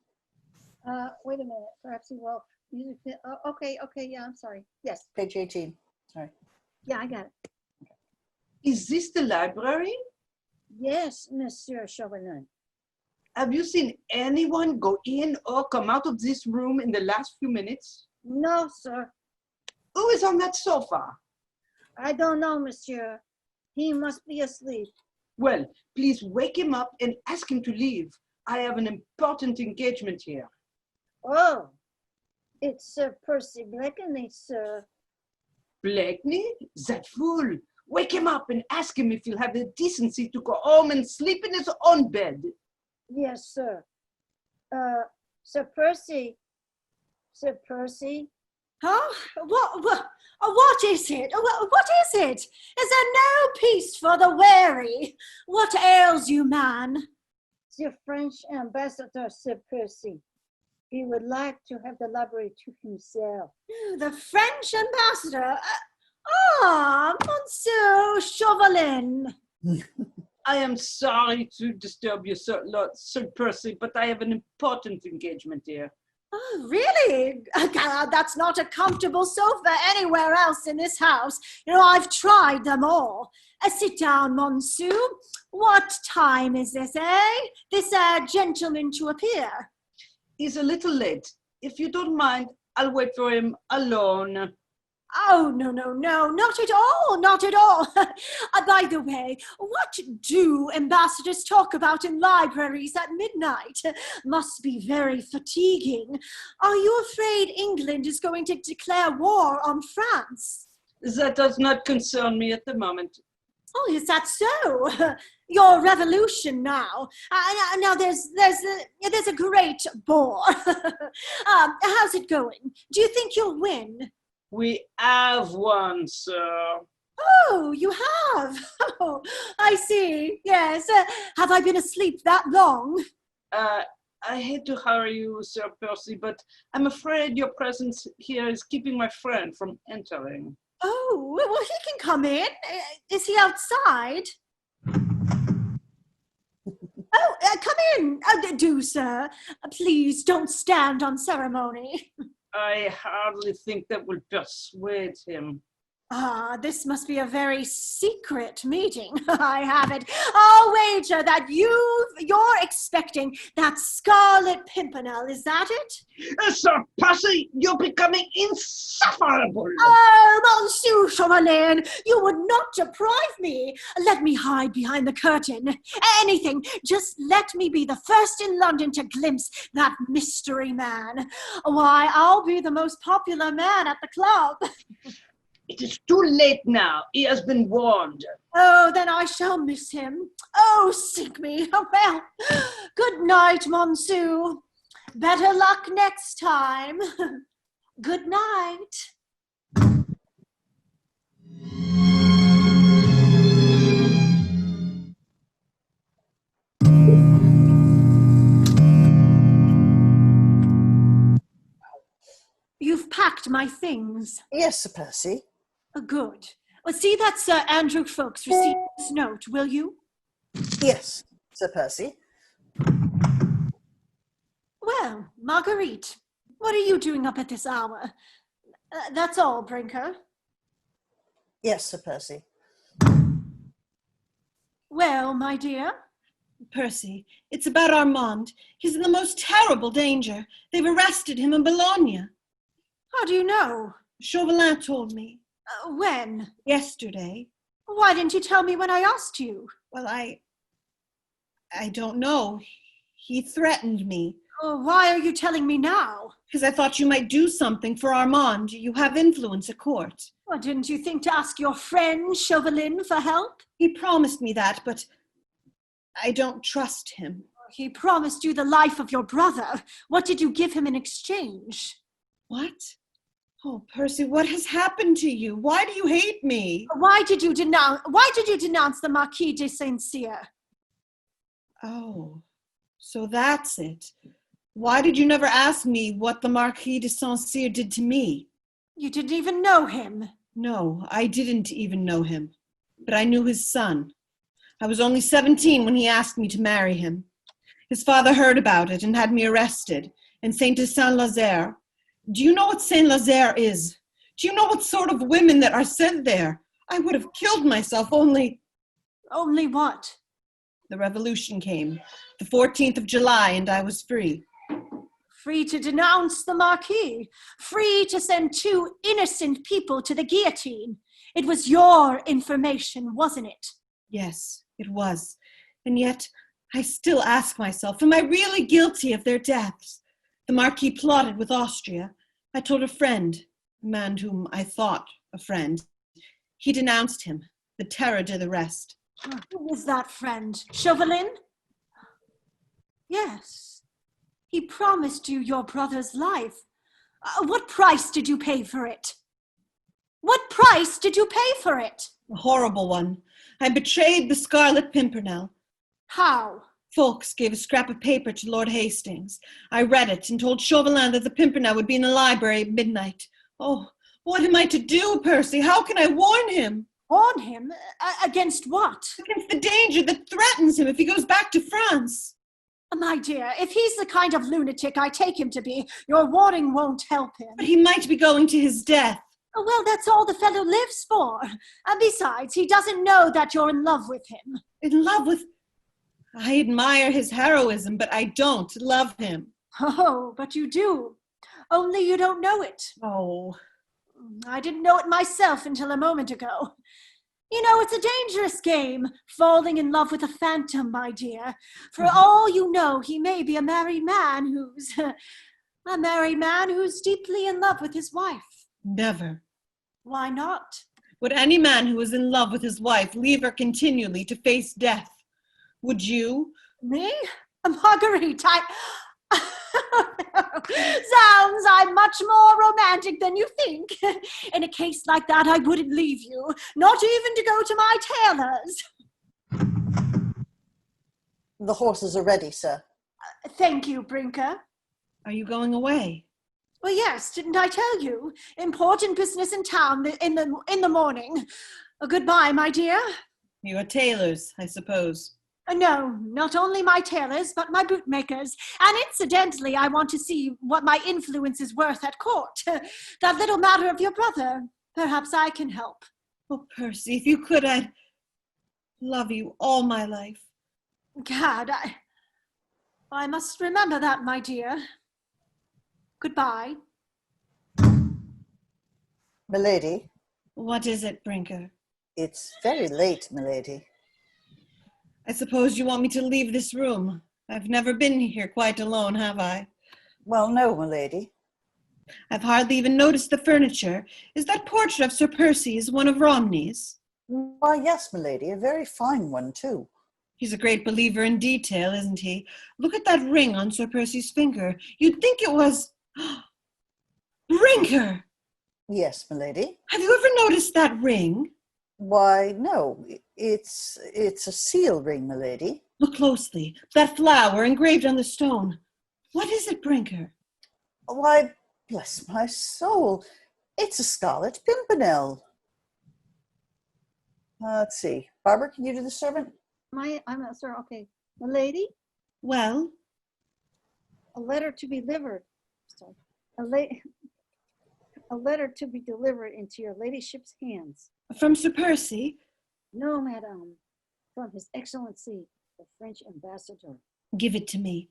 Speaker 8: Wait a minute. Perhaps he will. Okay, yeah, I'm sorry. Yes.
Speaker 3: Page 18. Sorry.
Speaker 8: Yeah, I got it.
Speaker 5: Is this the library?
Speaker 8: Yes, Monsieur Chauvelin.
Speaker 5: Have you seen anyone go in or come out of this room in the last few minutes?
Speaker 8: No, sir.
Speaker 5: Who is on that sofa?
Speaker 8: I don't know, monsieur. He must be asleep.
Speaker 5: Well, please wake him up and ask him to leave. I have an important engagement here.
Speaker 8: Oh, it's Sir Percy Blakeney, sir.
Speaker 5: Blakeney? That fool. Wake him up and ask him if he'll have the decency to go home and sleep in his own bed.
Speaker 8: Yes, sir. Sir Percy. Sir Percy.
Speaker 7: Huh? What is it? What is it? Is there no peace for the weary? What ails you, man?
Speaker 8: The French ambassador, Sir Percy. He would like to have the library to himself.
Speaker 7: The French ambassador? Monsieur Chauvelin.
Speaker 5: I am sorry to disturb you, Sir Percy, but I have an important engagement here.
Speaker 7: Oh, really? That's not a comfortable sofa anywhere else in this house. I've tried them all. Sit down, Monsieur. What time is this, eh? This gentleman to appear?
Speaker 5: He's a little late. If you don't mind, I'll wait for him alone.
Speaker 7: Oh, no, not at all, not at all. By the way, what do ambassadors talk about in libraries at midnight? Must be very fatiguing. Are you afraid England is going to declare war on France?
Speaker 5: That does not concern me at the moment.
Speaker 7: Oh, is that so? Your revolution now. Now there's a great bore. How's it going? Do you think you'll win?
Speaker 5: We have one, sir.
Speaker 7: Oh, you have? Oh, I see. Yes. Have I been asleep that long?
Speaker 5: I hate to hurry you, Sir Percy, but I'm afraid your presence here is keeping my friend from entering.
Speaker 7: Oh, well, he can come in. Is he outside? Oh, come in. Do, sir. Please don't stand on ceremony.
Speaker 5: I hardly think that will persuade him.
Speaker 7: This must be a very secret meeting. I have it. I'll wager that you're expecting that Scarlet Pimpernel. Is that it?
Speaker 5: Sir Percy, you're becoming insufferable.
Speaker 7: Oh, Monsieur Chauvelin, you would not deprive me. Let me hide behind the curtain. Anything. Just let me be the first in London to glimpse that mystery man. Why, I'll be the most popular man at the club.
Speaker 5: It is too late now. He has been warned.
Speaker 7: Oh, then I shall miss him. Oh, sink me. Oh, well, good night, Monsieur. Better luck next time. Good night. You've packed my things.
Speaker 3: Yes, Sir Percy.
Speaker 7: Good. Well, see that Sir Andrew Ffoulkes received this note, will you?
Speaker 3: Yes, Sir Percy.
Speaker 7: Well, Marguerite, what are you doing up at this hour? That's all, Brinker.
Speaker 3: Yes, Sir Percy.
Speaker 7: Well, my dear?
Speaker 9: Percy, it's about Armand. He's in the most terrible danger. They've arrested him in Bologna.
Speaker 7: How do you know?
Speaker 9: Chauvelin told me.
Speaker 7: When?
Speaker 9: Yesterday.
Speaker 7: Why didn't you tell me when I asked you?
Speaker 9: Well, I don't know. He threatened me.
Speaker 7: Oh, why are you telling me now?
Speaker 9: Because I thought you might do something for Armand. You have influence at court.
Speaker 7: Well, didn't you think to ask your friend Chauvelin for help?
Speaker 9: He promised me that, but I don't trust him.
Speaker 7: He promised you the life of your brother. What did you give him in exchange?
Speaker 9: What? Oh, Percy, what has happened to you? Why do you hate me?
Speaker 7: Why did you denounce the Marquis de Saint-Cyr?
Speaker 9: Oh, so that's it. Why did you never ask me what the Marquis de Saint-Cyr did to me?
Speaker 7: You didn't even know him.
Speaker 9: No, I didn't even know him. But I knew his son. I was only 17 when he asked me to marry him. His father heard about it and had me arrested in Saint-Lazare. Do you know what Saint-Lazare is? Do you know what sort of women that are sent there? I would have killed myself only...
Speaker 7: Only what?
Speaker 9: The revolution came, the 14th of July, and I was free.
Speaker 7: Free to denounce the Marquis. Free to send 2 innocent people to the guillotine. It was your information, wasn't it?
Speaker 9: Yes, it was. And yet, I still ask myself, am I really guilty of their deaths? The Marquis plotted with Austria. I told a friend, a man whom I thought a friend. He denounced him. The terror did the rest.
Speaker 7: Who was that friend? Chauvelin? Yes. He promised you your brother's life. What price did you pay for it? What price did you pay for it?
Speaker 9: A horrible one. I betrayed the Scarlet Pimpernel.
Speaker 7: How?
Speaker 9: Fawkes gave a scrap of paper to Lord Hastings. I read it and told Chauvelin that the Pimpernel would be in the library at midnight. Oh, what am I to do, Percy? How can I warn him?
Speaker 7: Warn him? Against what?
Speaker 9: Against the danger that threatens him if he goes back to France.
Speaker 7: My dear, if he's the kind of lunatic I take him to be, your warning won't help him.
Speaker 9: But he might be going to his death.
Speaker 7: Oh, well, that's all the fellow lives for. And besides, he doesn't know that you're in love with him.
Speaker 9: In love with... I admire his heroism, but I don't love him.
Speaker 7: Oh, but you do. Only you don't know it.
Speaker 9: Oh.
Speaker 7: I didn't know it myself until a moment ago. You know, it's a dangerous game, falling in love with a phantom, my dear. For all you know, he may be a married man who's deeply in love with his wife.
Speaker 9: Never.
Speaker 7: Why not?
Speaker 9: Would any man who is in love with his wife leave her continually to face death? Would you?
Speaker 7: Me? Marguerite, Zounds, I'm much more romantic than you think. In a case like that, I wouldn't leave you, not even to go to my tailor's.
Speaker 3: The horses are ready, sir.
Speaker 7: Thank you, Brinker.
Speaker 9: Are you going away?
Speaker 7: Well, yes, didn't I tell you? Important business in town in the morning. Goodbye, my dear.
Speaker 9: Your tailors, I suppose.
Speaker 7: No, not only my tailors, but my bootmakers. And incidentally, I want to see what my influence is worth at court. That little matter of your brother. Perhaps I can help.
Speaker 9: Oh, Percy, if you could, I'd love you all my life.
Speaker 7: Gad, I must remember that, my dear. Goodbye.
Speaker 3: Milady.
Speaker 9: What is it, Brinker?
Speaker 3: It's very late, milady.
Speaker 9: I suppose you want me to leave this room. I've never been here quite alone, have I?
Speaker 3: Well, no, milady.
Speaker 9: I've hardly even noticed the furniture. Is that portrait of Sir Percy's one of Romney's?
Speaker 3: Why, yes, milady, a very fine one, too.
Speaker 9: He's a great believer in detail, isn't he? Look at that ring on Sir Percy's finger. You'd think it was... Brinker!
Speaker 3: Yes, milady.
Speaker 9: Have you ever noticed that ring?
Speaker 3: Why, no, it's a seal ring, milady.
Speaker 9: Look closely. That flower engraved on the stone. What is it, Brinker?
Speaker 3: Why, bless my soul, it's a Scarlet Pimpernel. Let's see. Barbara, can you do the servant?
Speaker 8: I'm not sure. Okay. Milady,
Speaker 9: Well?
Speaker 8: a letter to be delivered. Sorry. A letter to be delivered into your ladyship's hands.
Speaker 9: From Sir Percy?
Speaker 8: No, madame. From His Excellency, the French ambassador.
Speaker 9: Give it to me.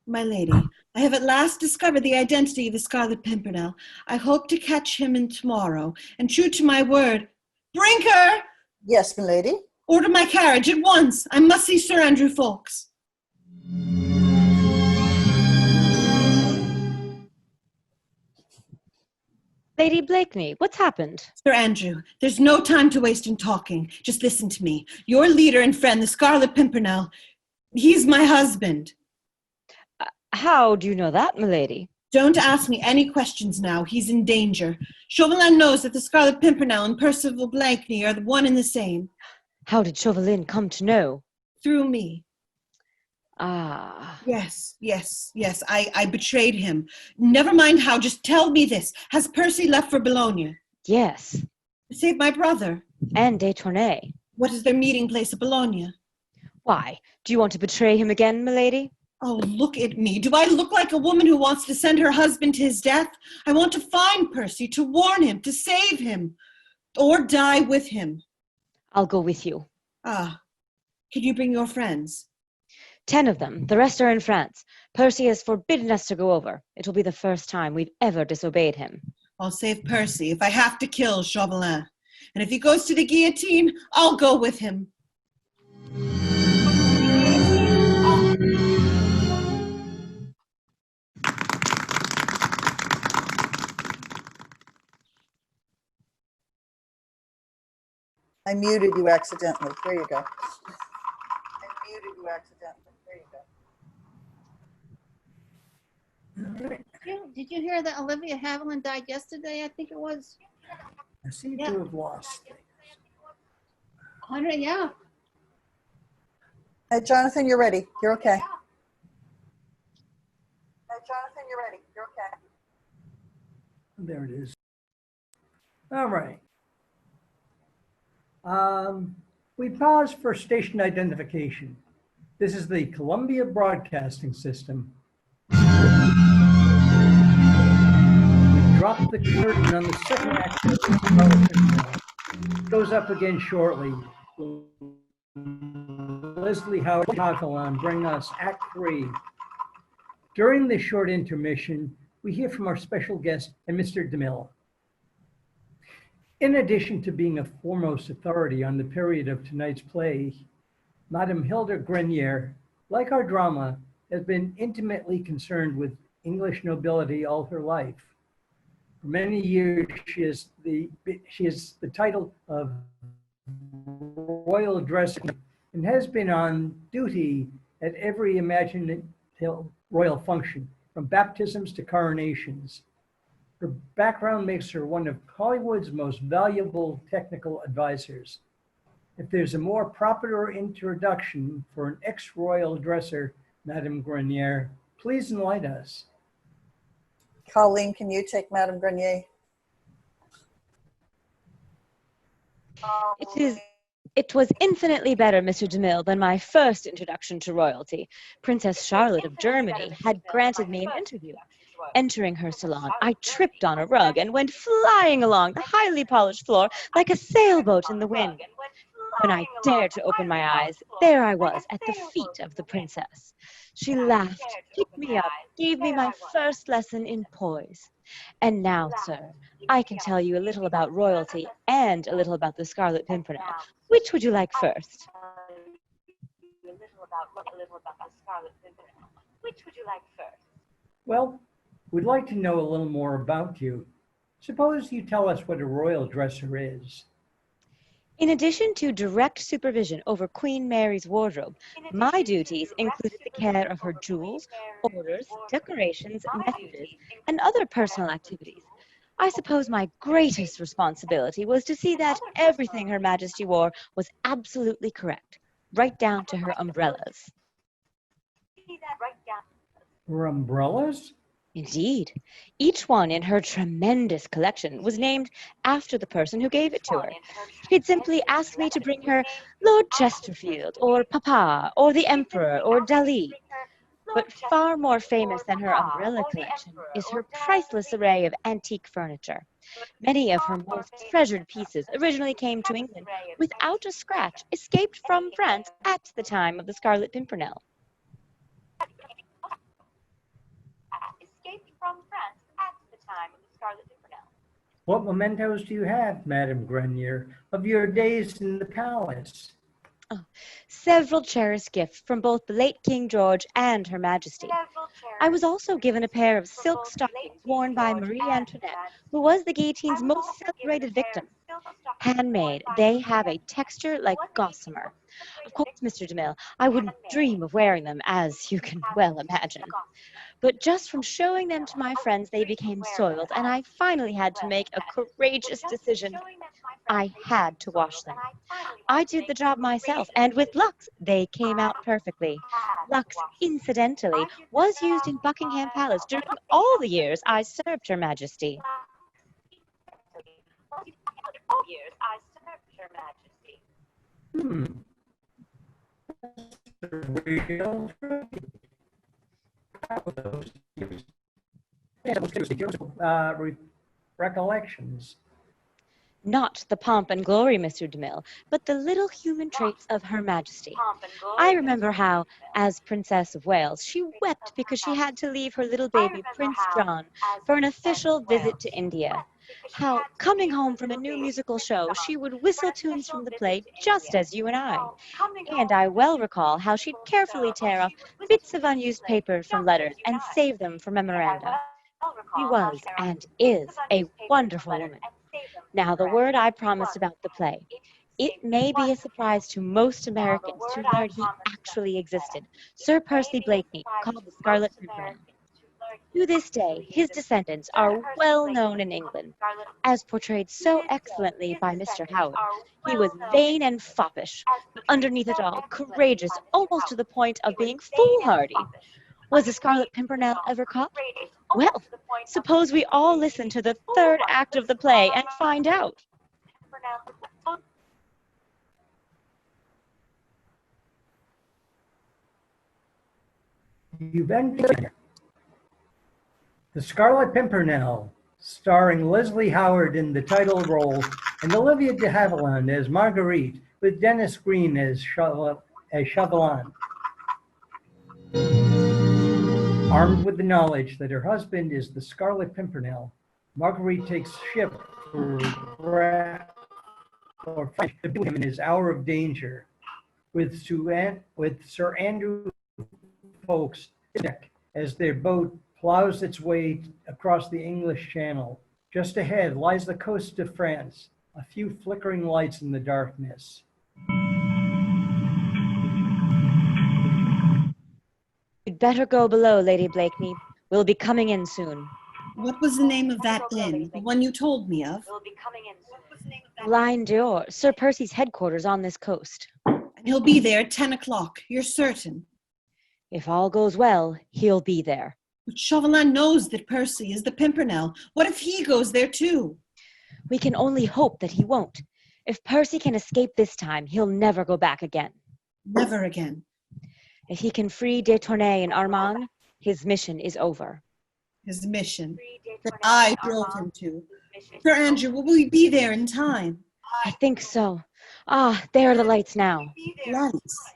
Speaker 9: My lady, I have at last discovered the identity of the Scarlet Pimpernel. I hope to catch him in tomorrow, and true to my word... Brinker!
Speaker 3: Yes, milady.
Speaker 9: Order my carriage at once. I must see Sir Andrew Fawkes.
Speaker 4: Lady Blakeney, what's happened?
Speaker 9: Sir Andrew, there's no time to waste in talking. Just listen to me. Your leader and friend, the Scarlet Pimpernel, he's my husband.
Speaker 4: How do you know that, milady?
Speaker 9: Don't ask me any questions now. He's in danger. Chauvelin knows that the Scarlet Pimpernel and Percy Blakeney are the one and the same.
Speaker 4: How did Chauvelin come to know?
Speaker 9: Through me.
Speaker 4: Ah.
Speaker 9: Yes. I betrayed him. Never mind how, just tell me this. Has Percy left for Bologna?
Speaker 4: Yes.
Speaker 9: To save my brother.
Speaker 4: And de Tournay.
Speaker 9: What is their meeting place at Bologna?
Speaker 4: Why? Do you want to betray him again, milady?
Speaker 9: Oh, look at me. Do I look like a woman who wants to send her husband to his death? I want to find Percy, to warn him, to save him, or die with him.
Speaker 4: I'll go with you.
Speaker 9: Ah, can you bring your friends?
Speaker 4: 10 of them. The rest are in France. Percy has forbidden us to go over. It will be the first time we've ever disobeyed him.
Speaker 9: I'll save Percy if I have to kill Chauvelin. And if he goes to the guillotine, I'll go with him.
Speaker 3: I muted you accidentally. There you go. I muted you accidentally. There you go.
Speaker 8: Did you hear that Olivia Havilland died yesterday? I think it was.
Speaker 1: I seem to have lost things.
Speaker 8: 100, yeah.
Speaker 3: Hey, Jonathan, you're ready. You're okay. Hey, Jonathan, you're ready. You're okay.
Speaker 1: There it is. All right. We pause for station identification. This is the Columbia Broadcasting System. We drop the curtain on the second act of the Scarlet Pimpernel. It goes up again shortly. Leslie Howard Chauvelin bring us Act 3. During this short intermission, we hear from our special guest and Mr. DeMille. In addition to being a foremost authority on the period of tonight's play, Madame Hilda Grenier, like our drama, has been intimately concerned with English nobility all her life. For many years, she is the title of royal dresser and has been on duty at every imaginable royal function, from baptisms to coronations. Her background makes her one of Hollywood's most valuable technical advisors. If there's a more proper introduction for an ex-royal dresser, Madame Grenier, please enlighten us.
Speaker 3: Colleen, can you take Madame Grenier?
Speaker 4: It was infinitely better, Mr. DeMille, than my first introduction to royalty. Princess Charlotte of Germany had granted me an interview. Entering her salon, I tripped on a rug and went flying along the highly polished floor like a sailboat in the wind. When I dared to open my eyes, there I was at the feet of the princess. She laughed, picked me up, gave me my first lesson in poise. And now, sir, I can tell you a little about royalty and a little about the Scarlet Pimpernel. Which would you like first?
Speaker 1: Well, we'd like to know a little more about you. Suppose you tell us what a royal dresser is.
Speaker 4: In addition to direct supervision over Queen Mary's wardrobe, my duties included the care of her jewels, orders, decorations, messages, and other personal activities. I suppose my greatest responsibility was to see that everything Her Majesty wore was absolutely correct, right down to her umbrellas.
Speaker 1: Her umbrellas?
Speaker 4: Indeed. Each one in her tremendous collection was named after the person who gave it to her. She'd simply ask me to bring her Lord Chesterfield, or Papa, or the Emperor, or Dali. But far more famous than her umbrella collection is her priceless array of antique furniture. Many of her most treasured pieces originally came to England without a scratch, escaped from France at the time of the Scarlet Pimpernel.
Speaker 1: What mementos do you have, Madame Grenier, of your days in the palace?
Speaker 4: Oh, several cherished gifts from both the late King George and Her Majesty. I was also given a pair of silk stockings worn by Marie Antoinette, who was the guillotine's most celebrated victim. Handmade, they have a texture like gossamer. Of course, Mr. DeMille, I wouldn't dream of wearing them, as you can well imagine. But just from showing them to my friends, they became soiled, and I finally had to make a courageous decision. I had to wash them. I did the job myself, and with Lux, they came out perfectly. Lux, incidentally, was used in Buckingham Palace during all the years I served Her Majesty.
Speaker 1: Recollections.
Speaker 4: Not the pomp and glory, Mr. DeMille, but the little human traits of Her Majesty. I remember how, as Princess of Wales, she wept because she had to leave her little baby, Prince John, for an official visit to India. How, coming home from a new musical show, she would whistle tunes from the play just as you and I. And I well recall how she'd carefully tear off bits of unused paper from letters and save them for memoranda. She was, and is, a wonderful woman. Now, the word I promised about the play. It may be a surprise to most Americans to learn he actually existed. Sir Percy Blakeney, called the Scarlet Pimpernel. To this day, his descendants are well known in England, as portrayed so excellently by Mr. Howard. He was vain and foppish, but underneath it all, courageous almost to the point of being foolhardy. Was the Scarlet Pimpernel ever caught? Well, suppose we all listen to the third act of the play and find out.
Speaker 1: You've entered The Scarlet Pimpernel, starring Leslie Howard in the title role and Olivia de Havilland as Marguerite, with Dennis Green as Chauvelin. Armed with the knowledge that her husband is the Scarlet Pimpernel, Marguerite takes ship for French to do him in his hour of danger, with Sir Andrew Ffoulkes as their boat plows its way across the English Channel. Just ahead lies the coast of France, a few flickering lights in the darkness.
Speaker 4: You'd better go below, Lady Blakeney. We'll be coming in soon.
Speaker 9: What was the name of that inn, the one you told me of?
Speaker 4: Lion d'Or, Sir Percy's headquarters on this coast.
Speaker 9: And he'll be there at 10 o'clock, you're certain?
Speaker 4: If all goes well, he'll be there.
Speaker 9: But Chauvelin knows that Percy is the Pimpernel. What if he goes there too?
Speaker 4: We can only hope that he won't. If Percy can escape this time, he'll never go back again.
Speaker 9: Never again.
Speaker 4: If he can free de Tournay and Armand, his mission is over.
Speaker 9: His mission that I drove him to. Sir Andrew, will we be there in time?
Speaker 4: I think so. Ah, there are the lights now.
Speaker 9: Lights?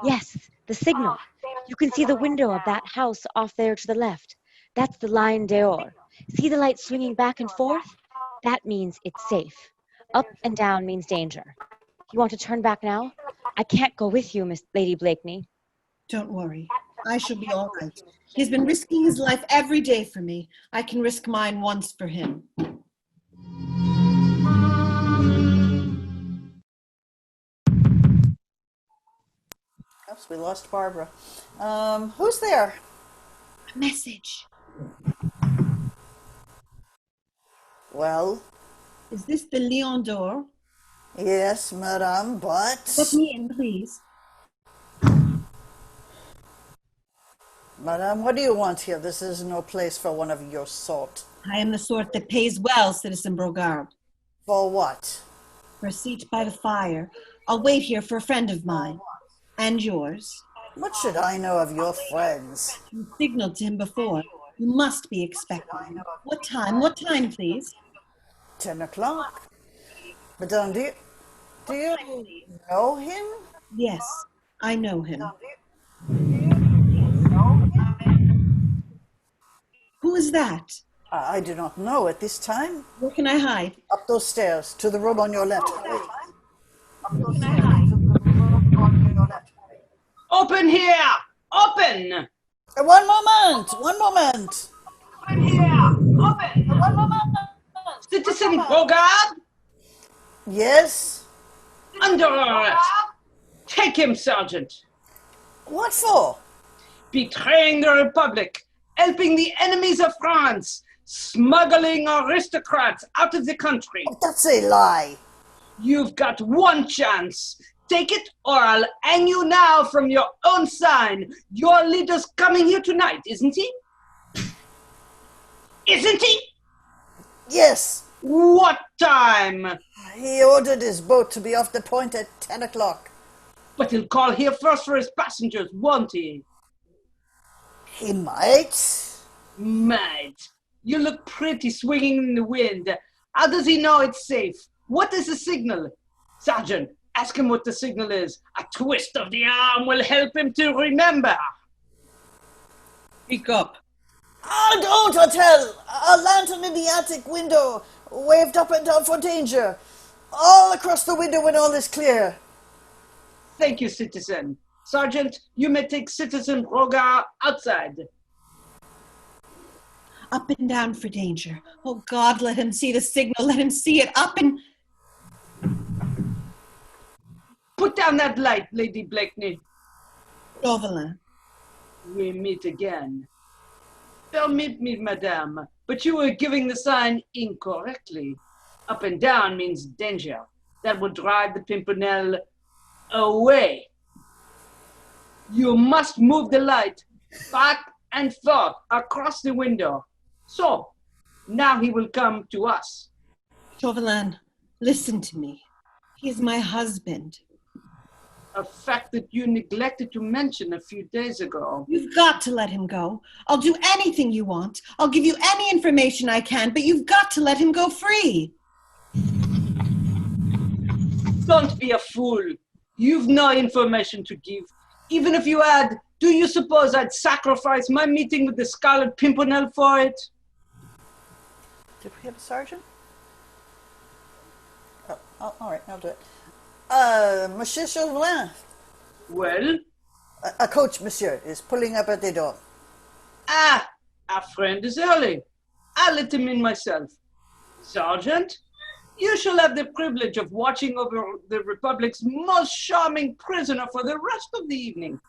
Speaker 4: Yes, the signal. You can see the window of that house off there to the left. That's the Lion d'Or. See the light swinging back and forth? That means it's safe. Up and down means danger. You want to turn back now? I can't go with you, Miss Lady Blakeney.
Speaker 9: Don't worry. I shall be all right. He's been risking his life every day for me. I can risk mine once for him.
Speaker 3: Oops, we lost Barbara. Who's there?
Speaker 9: A message.
Speaker 3: Well?
Speaker 9: Is this the Lion d'Or?
Speaker 3: Yes, madame, but...
Speaker 9: Let me in, please.
Speaker 3: Madame, what do you want here? This is no place for one of your sort.
Speaker 9: I am the sort that pays well, Citizen Brogard.
Speaker 3: For what?
Speaker 9: For a seat by the fire. I'll wait here for a friend of mine. And yours.
Speaker 3: What should I know of your friends?
Speaker 9: You signaled to him before. You must be expecting. What time? What time, please?
Speaker 3: 10 o'clock. Madame, do you know him?
Speaker 9: Yes, I know him. Who is that?
Speaker 3: I do not know at this time.
Speaker 9: Where can I hide?
Speaker 3: Up those stairs, to the room on your left.
Speaker 5: Open here! Open!
Speaker 3: One moment!
Speaker 5: Open here! Open! One moment! Citizen Brogard?
Speaker 3: Yes?
Speaker 5: Under arrest! Take him, Sergeant!
Speaker 3: What for?
Speaker 5: Betraying the Republic, helping the enemies of France, smuggling aristocrats out of the country.
Speaker 3: Oh, that's a lie.
Speaker 5: You've got one chance. Take it or I'll hang you now from your own sign. Your leader's coming here tonight, isn't he? Isn't he?
Speaker 3: Yes.
Speaker 5: What time?
Speaker 3: He ordered his boat to be off the point at 10 o'clock.
Speaker 5: But he'll call here first for his passengers, won't he?
Speaker 3: He might.
Speaker 5: Might. You look pretty swinging in the wind. How does he know it's safe? What is the signal? Sergeant, ask him what the signal is. A twist of the arm will help him to remember.
Speaker 9: Speak up.
Speaker 3: Oh, don't, Hotel! A lantern in the attic window, waved up and down for danger. All across the window when all is clear.
Speaker 5: Thank you, citizen. Sergeant, you may take Citizen Brogard outside.
Speaker 9: Up and down for danger. Oh, God, let him see the signal. Let him see it. Up and...
Speaker 5: Put down that light, Lady Blakeney.
Speaker 9: Chauvelin.
Speaker 5: We meet again. Permit me, madame, but you were giving the sign incorrectly. Up and down means danger. That will drive the Pimpernel away. You must move the light back and forth across the window. So, now he will come to us.
Speaker 9: Chauvelin, listen to me. He is my husband.
Speaker 5: A fact that you neglected to mention a few days ago.
Speaker 9: You've got to let him go. I'll do anything you want. I'll give you any information I can, but you've got to let him go free.
Speaker 5: Don't be a fool. You've no information to give. Even if you had, do you suppose I'd sacrifice my meeting with the Scarlet Pimpernel for it?
Speaker 3: Did we have a sergeant? Oh, all right, I'll do it. Monsieur Chauvelin.
Speaker 5: Well?
Speaker 3: A coach, monsieur, is pulling up at the door.
Speaker 5: Ah, our friend is early. I'll let him in myself. Sergeant, you shall have the privilege of watching over the Republic's most charming prisoner for the rest of the evening.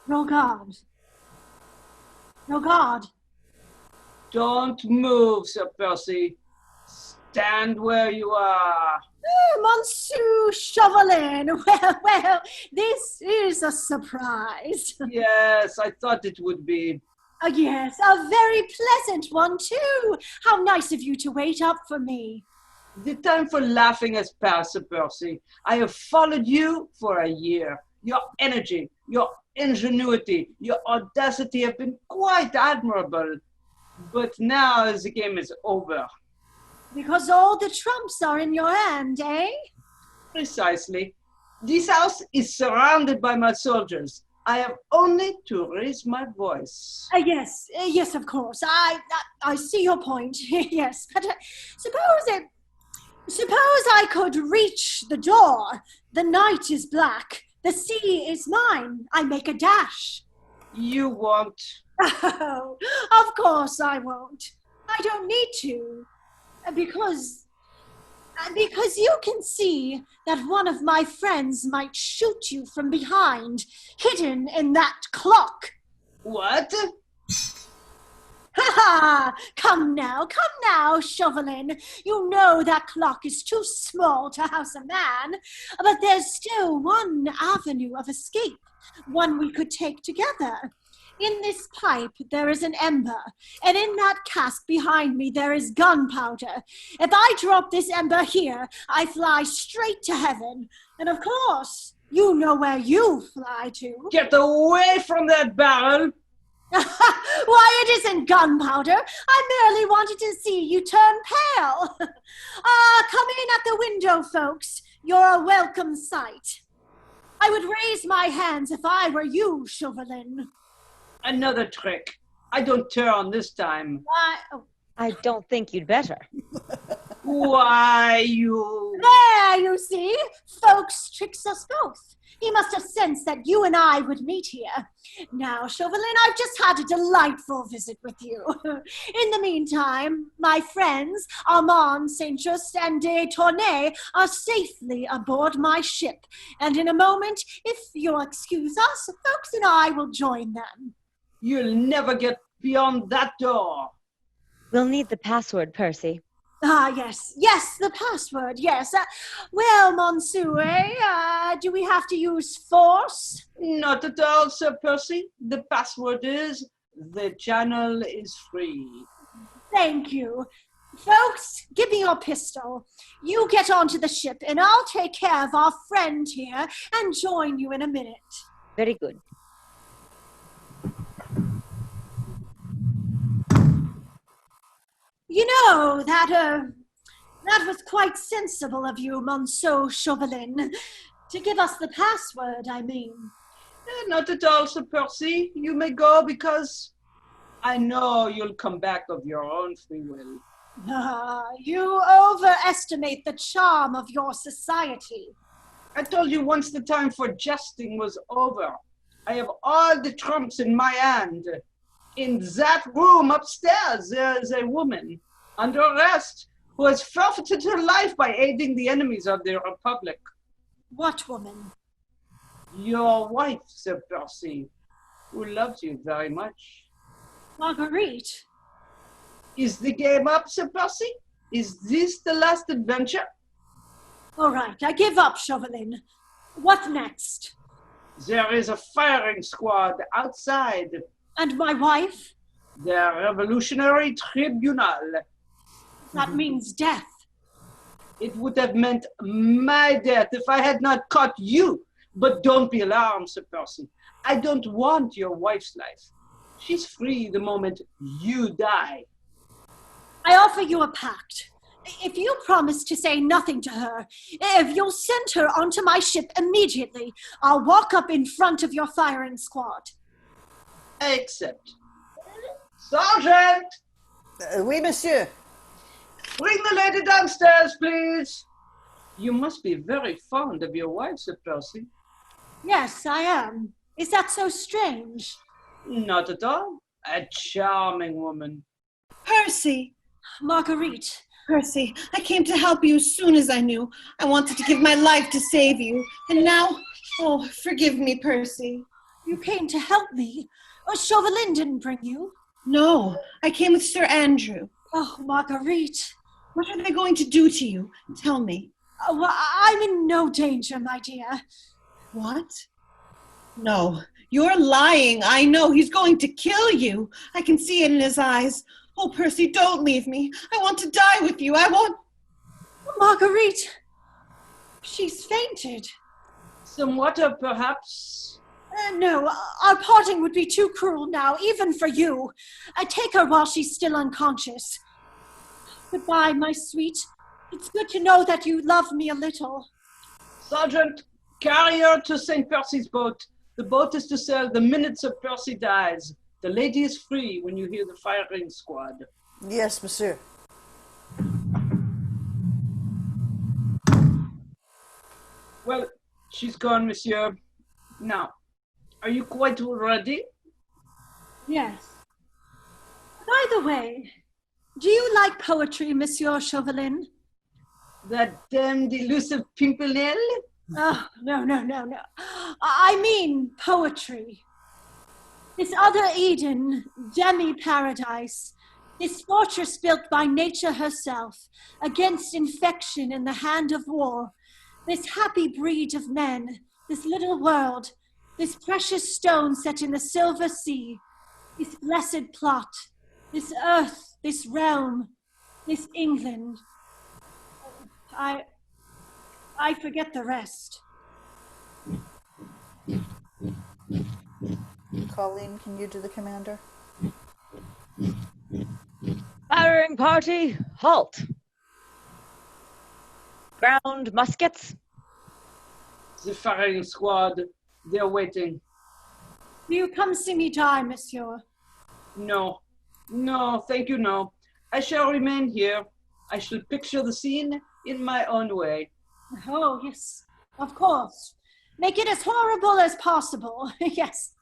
Speaker 7: No guard. No guard.
Speaker 5: Don't move, Sir Percy. Stand where you are.
Speaker 7: Monsieur Chauvelin. Well, this is a surprise.
Speaker 5: Yes, I thought it would be.
Speaker 7: Yes, a very pleasant one, too. How nice of you to wait up for me.
Speaker 5: The time for laughing has passed, Sir Percy. I have followed you for a year. Your energy, your ingenuity, your audacity have been quite admirable. But now as the game is over.
Speaker 7: Because all the trumps are in your hand, eh?
Speaker 5: Precisely. This house is surrounded by my soldiers. I have only to raise my voice.
Speaker 7: Yes, of course. I see your point. Yes, but suppose I could reach the door. The night is black. The sea is mine. I make a dash.
Speaker 5: You won't.
Speaker 7: Oh, of course I won't. I don't need to. Because you can see that one of my friends might shoot you from behind, hidden in that clock.
Speaker 5: What?
Speaker 7: Ha ha! Come now, Chauvelin. You know that clock is too small to house a man, but there's still one avenue of escape, one we could take together. In this pipe, there is an ember, and in that cask behind me, there is gunpowder. If I drop this ember here, I fly straight to heaven. And of course, you know where you fly to.
Speaker 5: Get away from that barrel!
Speaker 7: Why, it isn't gunpowder. I merely wanted to see you turn pale. Come in at the window, folks. You're a welcome sight. I would raise my hands if I were you, Chauvelin.
Speaker 5: Another trick. I don't turn this time.
Speaker 4: I don't think you'd better.
Speaker 5: Why, you...
Speaker 7: There, you see. Folks tricks us both. He must have sensed that you and I would meet here. Now, Chauvelin, I've just had a delightful visit with you. In the meantime, my friends, Armand, Saint-Just, and de Tournay are safely aboard my ship. And in a moment, if you'll excuse us, folks and I will join them.
Speaker 5: You'll never get beyond that door.
Speaker 4: We'll need the password, Percy.
Speaker 7: Yes, the password, yes. Well, Monsieur, do we have to use force?
Speaker 5: Not at all, Sir Percy. The password is, the channel is free.
Speaker 7: Thank you. Folks, give me your pistol. You get onto the ship, and I'll take care of our friend here and join you in a minute.
Speaker 4: Very good.
Speaker 7: You know, that was quite sensible of you, Monsieur Chauvelin. To give us the password, I mean.
Speaker 5: Not at all, Sir Percy. You may go because I know you'll come back of your own free will.
Speaker 7: You overestimate the charm of your society.
Speaker 5: I told you once the time for jesting was over. I have all the trumps in my hand. In that room upstairs, there's a woman under arrest who has forfeited her life by aiding the enemies of the Republic.
Speaker 7: What woman?
Speaker 5: Your wife, Sir Percy, who loves you very much.
Speaker 7: Marguerite.
Speaker 5: Is the game up, Sir Percy? Is this the last adventure?
Speaker 7: All right, I give up, Chauvelin. What next?
Speaker 5: There is a firing squad outside.
Speaker 7: And my wife?
Speaker 5: The Revolutionary Tribunal.
Speaker 7: That means death.
Speaker 5: It would have meant my death if I had not caught you. But don't be alarmed, Sir Percy. I don't want your wife's life. She's free the moment you die.
Speaker 7: I offer you a pact. If you promise to say nothing to her, if you'll send her onto my ship immediately, I'll walk up in front of your firing squad.
Speaker 5: I accept. Sergeant!
Speaker 3: Oui, monsieur.
Speaker 5: Bring the lady downstairs, please. You must be very fond of your wife, Sir Percy.
Speaker 7: Yes, I am. Is that so strange?
Speaker 5: Not at all. A charming woman.
Speaker 9: Percy!
Speaker 7: Marguerite.
Speaker 9: Percy, I came to help you as soon as I knew. I wanted to give my life to save you. And now, oh, forgive me, Percy.
Speaker 7: You came to help me? Oh, Chauvelin didn't bring you?
Speaker 9: No, I came with Sir Andrew.
Speaker 7: Oh, Marguerite.
Speaker 9: What are they going to do to you? Tell me.
Speaker 7: Oh, well, I'm in no danger, my dear.
Speaker 9: What? No, you're lying. I know he's going to kill you. I can see it in his eyes. Oh, Percy, don't leave me. I want to die with you. I want...
Speaker 7: Marguerite. She's fainted.
Speaker 5: Some water, perhaps?
Speaker 7: No, our parting would be too cruel now, even for you. Take her while she's still unconscious. Goodbye, my sweet. It's good to know that you love me a little.
Speaker 5: Sergeant, carry her to St. Percy's boat. The boat is to sail the minute Sir Percy dies. The lady is free when you hear the firing squad.
Speaker 3: Yes, monsieur.
Speaker 5: Well, she's gone, monsieur. Now, are you quite ready?
Speaker 7: Yes. By the way, do you like poetry, Monsieur Chauvelin?
Speaker 5: That damned elusive Pimpernel?
Speaker 7: Oh, no. I mean poetry. This other Eden, demi-paradise, this fortress built by nature herself, against infection in the hand of war, this happy breed of men, this little world, this precious stone set in the silver sea, this blessed plot, this earth, this realm, this England. I forget the rest.
Speaker 3: Colleen, can you do the commander?
Speaker 4: Firing party, halt. Ground muskets.
Speaker 5: The firing squad, they're waiting.
Speaker 7: Will you come see me die, monsieur?
Speaker 5: No, thank you, no. I shall remain here. I shall picture the scene in my own way.
Speaker 7: Oh, yes, of course. Make it as horrible as possible. Yes.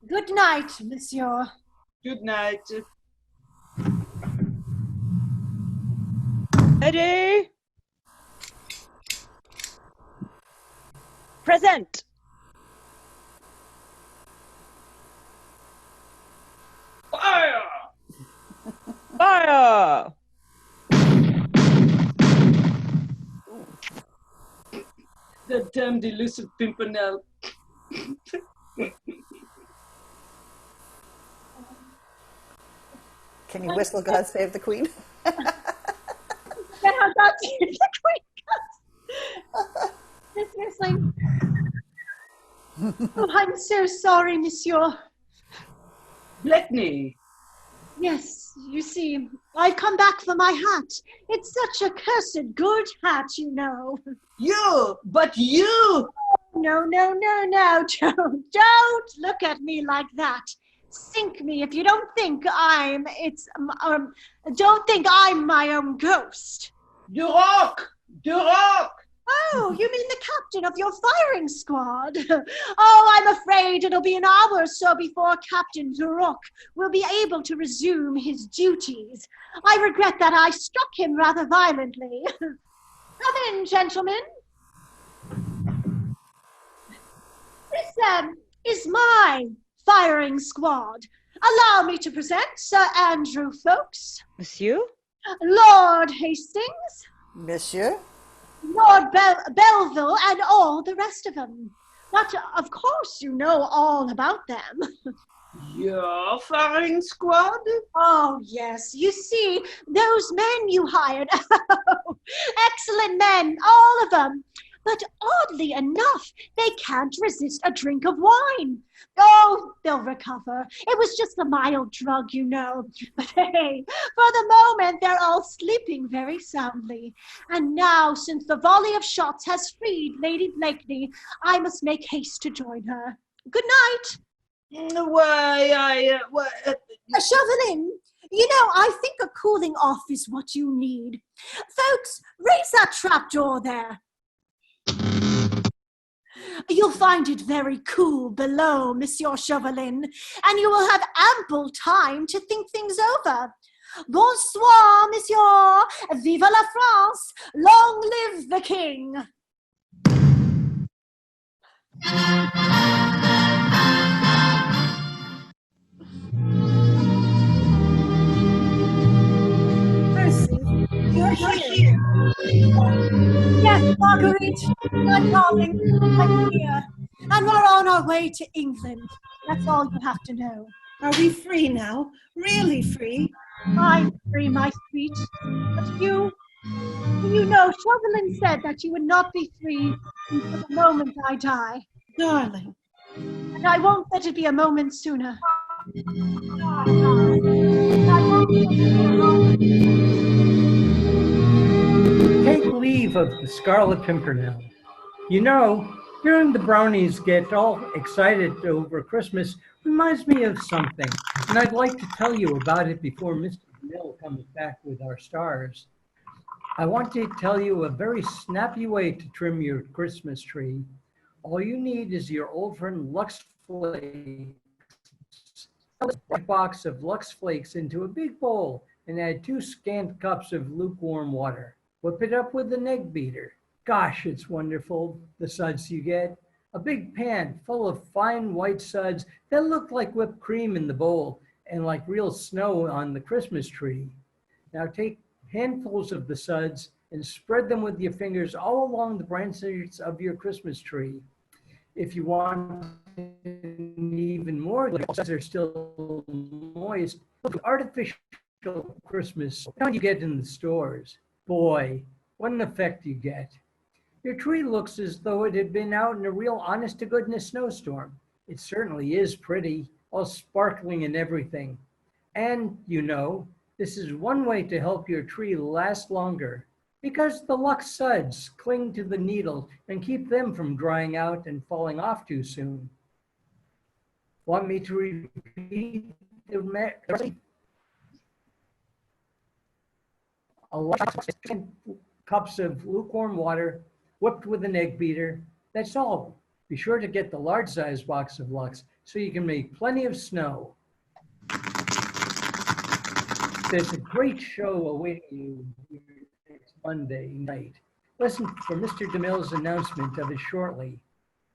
Speaker 7: Good night, monsieur.
Speaker 5: Good night.
Speaker 4: Ready? Present.
Speaker 5: Fire!
Speaker 4: Fire!
Speaker 5: The damned elusive Pimpernel.
Speaker 3: Can you whistle God Save the Queen?
Speaker 7: God save the Queen. This whistling. Oh, I'm so sorry, monsieur.
Speaker 5: Blakeney.
Speaker 7: Yes, you see, I've come back for my hat. It's such a cursed good hat, you know.
Speaker 5: But you!
Speaker 7: No, don't look at me like that. Sink me if you don't think don't think I'm my own ghost.
Speaker 5: Duroc!
Speaker 7: Oh, you mean the captain of your firing squad? Oh, I'm afraid it'll be an hour or so before Captain Zorro will be able to resume his duties. I regret that I struck him rather violently. Come in, gentlemen. This is my firing squad. Allow me to present Sir Andrew Ffoulkes,
Speaker 4: Monsieur?
Speaker 7: Lord Hastings,
Speaker 3: Monsieur?
Speaker 7: Lord Belleville, and all the rest of them. But, of course, you know all about them.
Speaker 5: Your firing squad?
Speaker 7: Oh, yes. You see, those men you hired, excellent men, all of them. But oddly enough, they can't resist a drink of wine. Oh, they'll recover. It was just a mild drug, you know. But hey, for the moment, they're all sleeping very soundly. And now, since the volley of shots has freed Lady Blakeney, I must make haste to join her. Good night.
Speaker 5: Why,
Speaker 7: Chauvelin, you know, I think a cooling off is what you need. Folks, raise that trapdoor there. You'll find it very cool below, Monsieur Chauvelin, and you will have ample time to think things over. Bonsoir, Monsieur. Vive la France. Long live the King.
Speaker 9: Percy, you're here.
Speaker 7: Yes, Marguerite, my darling, I'm here. And we're on our way to England. That's all you have to know.
Speaker 9: Are we free now? Really free?
Speaker 7: I'm free, my sweet. But you know, Chauvelin said that you would not be free until the moment I die.
Speaker 9: Darling.
Speaker 7: And I won't let it be a moment sooner.
Speaker 1: Take leave of the Scarlet Pimpernel. You know, hearing the brownies get all excited over Christmas reminds me of something, and I'd like to tell you about it before Mr. Mill comes back with our stars. I want to tell you a very snappy way to trim your Christmas tree. All you need is your old friend Lux Flakes. A box of Lux Flakes into a big bowl and add 2 scant cups of lukewarm water. Whip it up with an egg beater. Gosh, it's wonderful, the suds you get. A big pan full of fine white suds that look like whipped cream in the bowl and like real snow on the Christmas tree. Now take handfuls of the suds and spread them with your fingers all along the branches of your Christmas tree. If you want even more, suds are still moist, artificial Christmas kind you get in the stores. Boy, what an effect you get. Your tree looks as though it had been out in a real honest-to-goodness snowstorm. It certainly is pretty, all sparkling and everything. And, you know, this is one way to help your tree last longer, because the Lux suds cling to the needles and keep them from drying out and falling off too soon. Want me to repeat the recipe? A lot of cups of lukewarm water, whipped with an egg beater. That's all. Be sure to get the large size box of Lux so you can make plenty of snow. There's a great show awaiting you next Monday night. Listen for Mr. DeMille's announcement of it shortly.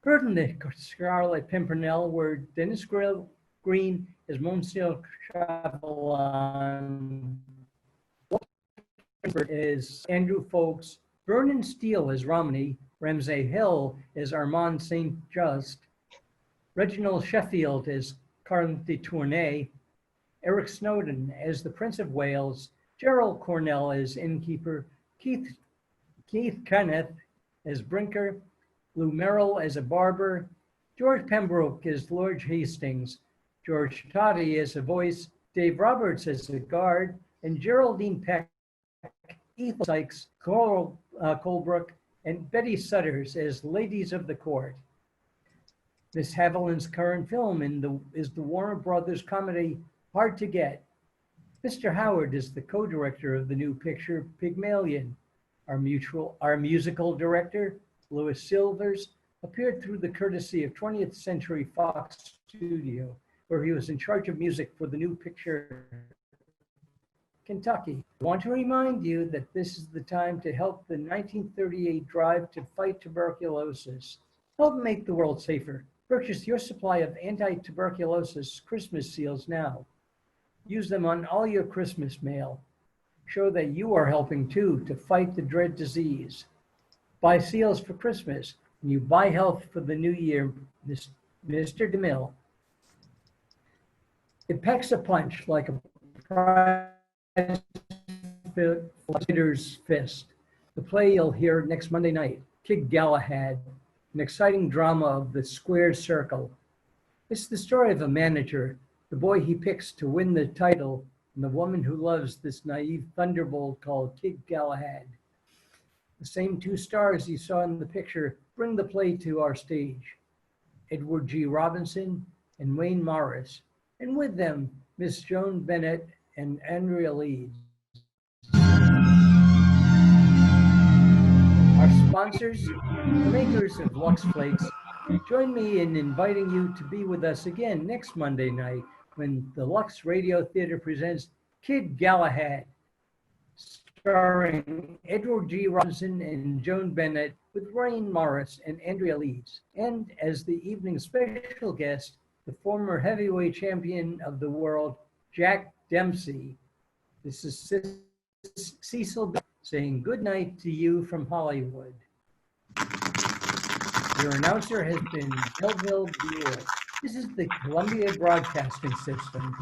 Speaker 1: Heard in the Scarlet Pimpernel where Dennis Green is Monsieur Chauvelin, is Andrew Ffoulkes, Vernon Steele as Romney, Ramsay Hill as Armand St. Just, Reginald Sheffield as Carl de Tournay, Eric Snowden as the Prince of Wales, Gerald Cornell as Innkeeper, Keith Kenneth as Brinker, Lou Merrill as a barber, George Pembroke as Lord Hastings, George Toddy as a voice, Dave Roberts as a guard, and Geraldine Peck, Ethel Sykes, Coral Colebrook, and Betty Sutters as ladies of the court. Miss Haviland's current film is the Warner Brothers comedy Hard to Get. Mr. Howard is the co-director of the new picture Pygmalion. Our musical director, Louis Silvers, appeared through the courtesy of 20th Century Fox Studio, where he was in charge of music for the new picture Kentucky. I want to remind you that this is the time to help the 1938 drive to fight tuberculosis. Help make the world safer. Purchase your supply of anti-tuberculosis Christmas seals now. Use them on all your Christmas mail. Show that you are helping too to fight the dread disease. Buy seals for Christmas and you buy health for the new year, Mr. DeMille. It packs a punch like a prize fighter's fist. The play you'll hear next Monday night, Kid Galahad, an exciting drama of the square circle. It's the story of a manager, the boy he picks to win the title, and the woman who loves this naive thunderbolt called Kid Galahad. The same two stars you saw in the picture bring the play to our stage. Edward G. Robinson and Wayne Morris, and with them, Miss Joan Bennett and Andrea Leeds. Our sponsors, the makers of Lux Flakes, join me in inviting you to be with us again next Monday night when the Lux Radio Theater presents Kid Galahad, starring Edward G. Robinson and Joan Bennett with Wayne Morris and Andrea Leeds. And as the evening's special guest, the former heavyweight champion of the world, Jack Dempsey. This is Cecil saying good night to you from Hollywood. Your announcer has been Melville Buell. This is the Columbia Broadcasting System.